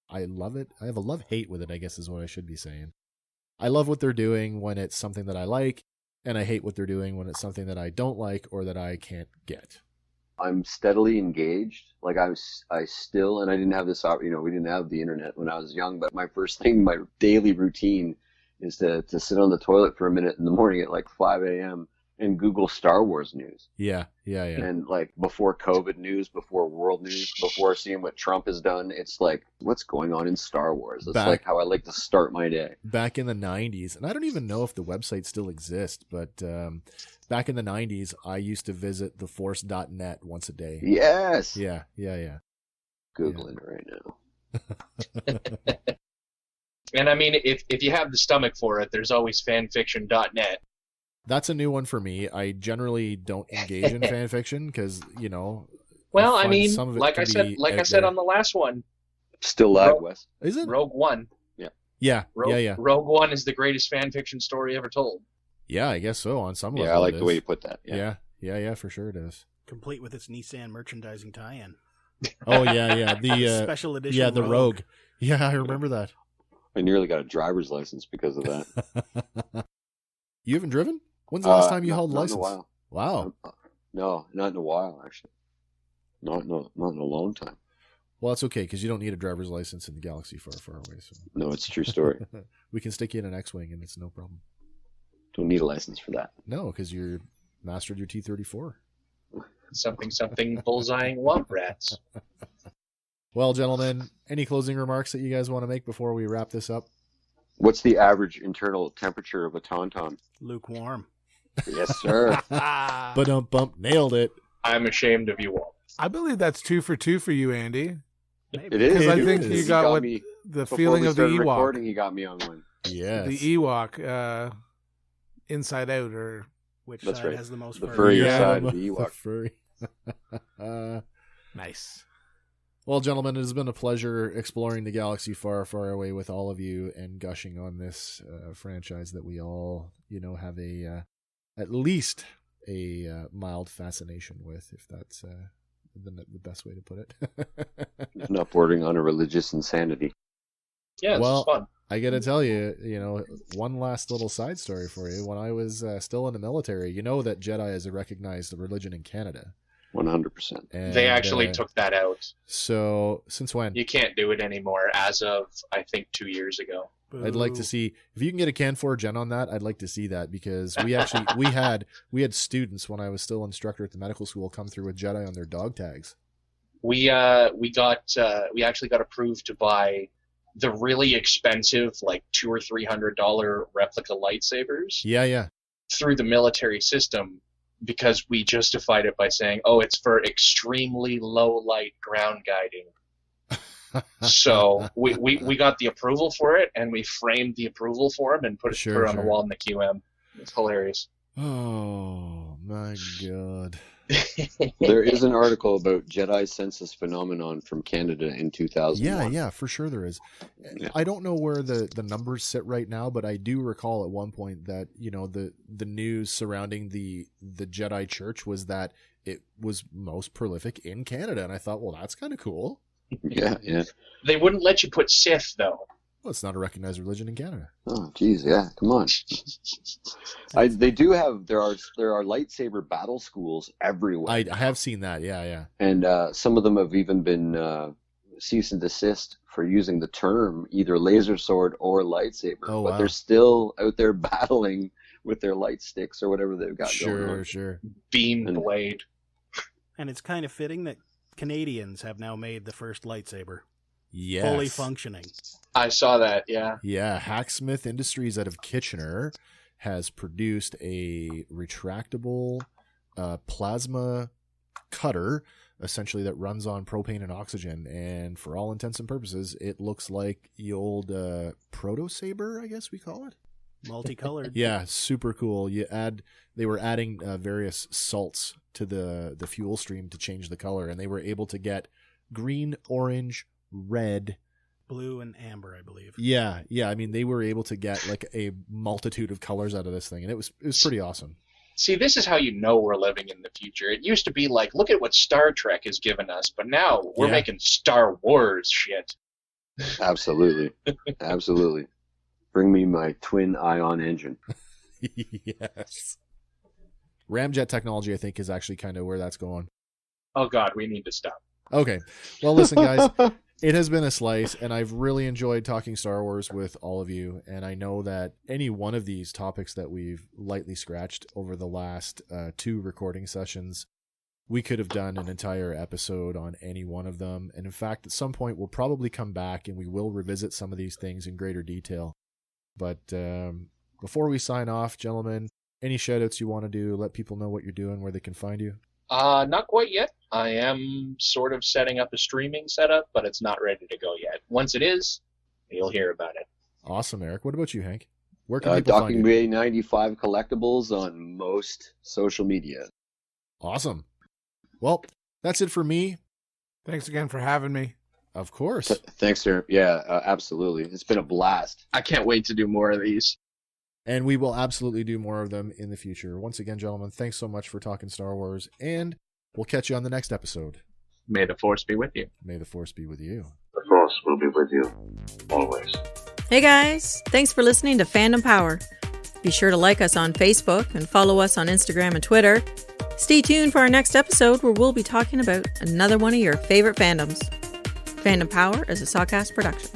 I love it. I have a love-hate with it, I guess is what I should be saying. I love what they're doing when it's something that I like, and I hate what they're doing when it's something that I don't like or that I can't get. I'm steadily engaged. Like I still, and I didn't have this, we didn't have the internet when I was young, but my daily routine is to sit on the toilet for a minute in the morning at like 5 a.m. and Google Star Wars news. Yeah. And like before COVID news, before world news, before seeing what Trump has done, it's like, what's going on in Star Wars? That's like how I like to start my day. Back in the 90s, and I don't even know if the website still exists, but back in the 90s, I used to visit theforce.net once a day. Yes. Yeah. Googling it right now. And I mean, if you have the stomach for it, there's always fanfiction.net. That's a new one for me. I generally don't engage in fan fiction because, Well, I mean, like I said on the last one. Still live, Wes. Is it? Rogue One. Yeah. Rogue One is the greatest fan fiction story ever told. Yeah, I guess so. On some level. Yeah, I like the way you put that. Yeah, for sure it is. Complete with its Nissan merchandising tie-in. Oh, yeah. The special edition. Yeah, the Rogue. Yeah, I remember that. I nearly got a driver's license because of that. You haven't driven? When's the last time you held a license? Not in a while. Wow. No, not in a while, actually. Not in a long time. Well, that's okay, because you don't need a driver's license in the galaxy far, far away. So. No, it's a true story. We can stick you in an X-Wing, and it's no problem. Don't need a license for that. No, because you're mastered your T-34. Something, bullseyeing womp rats. Well, gentlemen, any closing remarks that you guys want to make before we wrap this up? What's the average internal temperature of a Tauntaun? Lukewarm. Yes, sir. Bump, nailed it. I'm ashamed of you all. I believe that's 2 for 2 for you, Andy. Maybe. It is. Because I think you got me, the feeling of the Ewok. Recording, he got me on one. Yes. The Ewok, Inside Out, or which That's side right. has the most the fur? furrier side of the Ewok. Furry. Nice. Well, gentlemen, it has been a pleasure exploring the galaxy far, far away with all of you and gushing on this franchise that we all, have at least a mild fascination with, if that's the best way to put it. Not bordering on a religious insanity. Yeah, it's fun. I got to tell you, one last little side story for you. When I was still in the military, that Jedi is a recognized religion in Canada. 100%. And, they actually took that out. So, since when? You can't do it anymore as of, I think, 2 years ago. Boo. I'd like to see, if you can get a Can 4 Gen on that, I'd like to see that, because we actually, we had students when I was still instructor at the medical school come through with Jedi on their dog tags. We actually got approved to buy the really expensive, like $200 or $300 replica lightsabers. Yeah. Through the military system, because we justified it by saying, oh, it's for extremely low light ground guiding. So we got the approval for it, and we framed the approval for him and put it on the wall in the QM. It's hilarious. Oh my god. There is an article about Jedi census phenomenon from Canada in 2001. Yeah, for sure there is. Yeah. I don't know where the numbers sit right now, but I do recall at one point that, you know, the news surrounding the Jedi Church was that it was most prolific in Canada, and I thought, well, that's kind of cool. Yeah. They wouldn't let you put Sith, though. Well, it's not a recognized religion in Canada. Oh, geez, yeah. Come on. They do have. There are lightsaber battle schools everywhere. I have seen that. Yeah. And some of them have even been cease and desist for using the term either laser sword or lightsaber. Oh, but wow. they're still out there battling with their light sticks or whatever they've got going on. Sure. Beam blade. And it's kind of fitting that Canadians have now made the first lightsaber Yes. fully functioning. I saw that, yeah. Yeah, Hacksmith Industries out of Kitchener has produced a retractable plasma cutter, essentially, that runs on propane and oxygen. And for all intents and purposes, it looks like the old proto-saber, I guess we call it. Multicolored. Yeah, super cool. They were adding various salts to the fuel stream to change the color, and they were able to get green, orange, red, Blue and amber, I believe. Yeah. I mean, they were able to get like a multitude of colors out of this thing, and it was pretty awesome. See, this is how you know we're living in the future. It used to be like, look at what Star Trek has given us, but now we're making Star Wars shit. Absolutely. Bring me my twin ion engine. Yes. Ramjet technology, I think, is actually kind of where that's going. Oh God, we need to stop. Okay. Well, listen, guys. It has been a slice, and I've really enjoyed talking Star Wars with all of you, and I know that any one of these topics that we've lightly scratched over the last 2 recording sessions, we could have done an entire episode on any one of them, and in fact, at some point, we'll probably come back and we will revisit some of these things in greater detail. But before we sign off, gentlemen, any shout-outs you want to do, let people know what you're doing, where they can find you? Not quite yet. I am sort of setting up a streaming setup, but it's not ready to go yet. Once it is, you'll hear about it. Awesome, Eric. What about you, Hank? Where can people find Docking you? Bay 95 collectibles on most social media. Awesome. Well, that's it for me. Thanks again for having me. Of course. Thanks, sir. Yeah, absolutely. It's been a blast. I can't wait to do more of these. And we will absolutely do more of them in the future. Once again, gentlemen, thanks so much for talking Star Wars, and we'll catch you on the next episode. May the Force be with you. May the Force be with you. The Force will be with you, always. Hey guys, thanks for listening to Fandom Power. Be sure to like us on Facebook and follow us on Instagram and Twitter. Stay tuned for our next episode where we'll be talking about another one of your favorite fandoms. Fandom Power is a Sawcast production.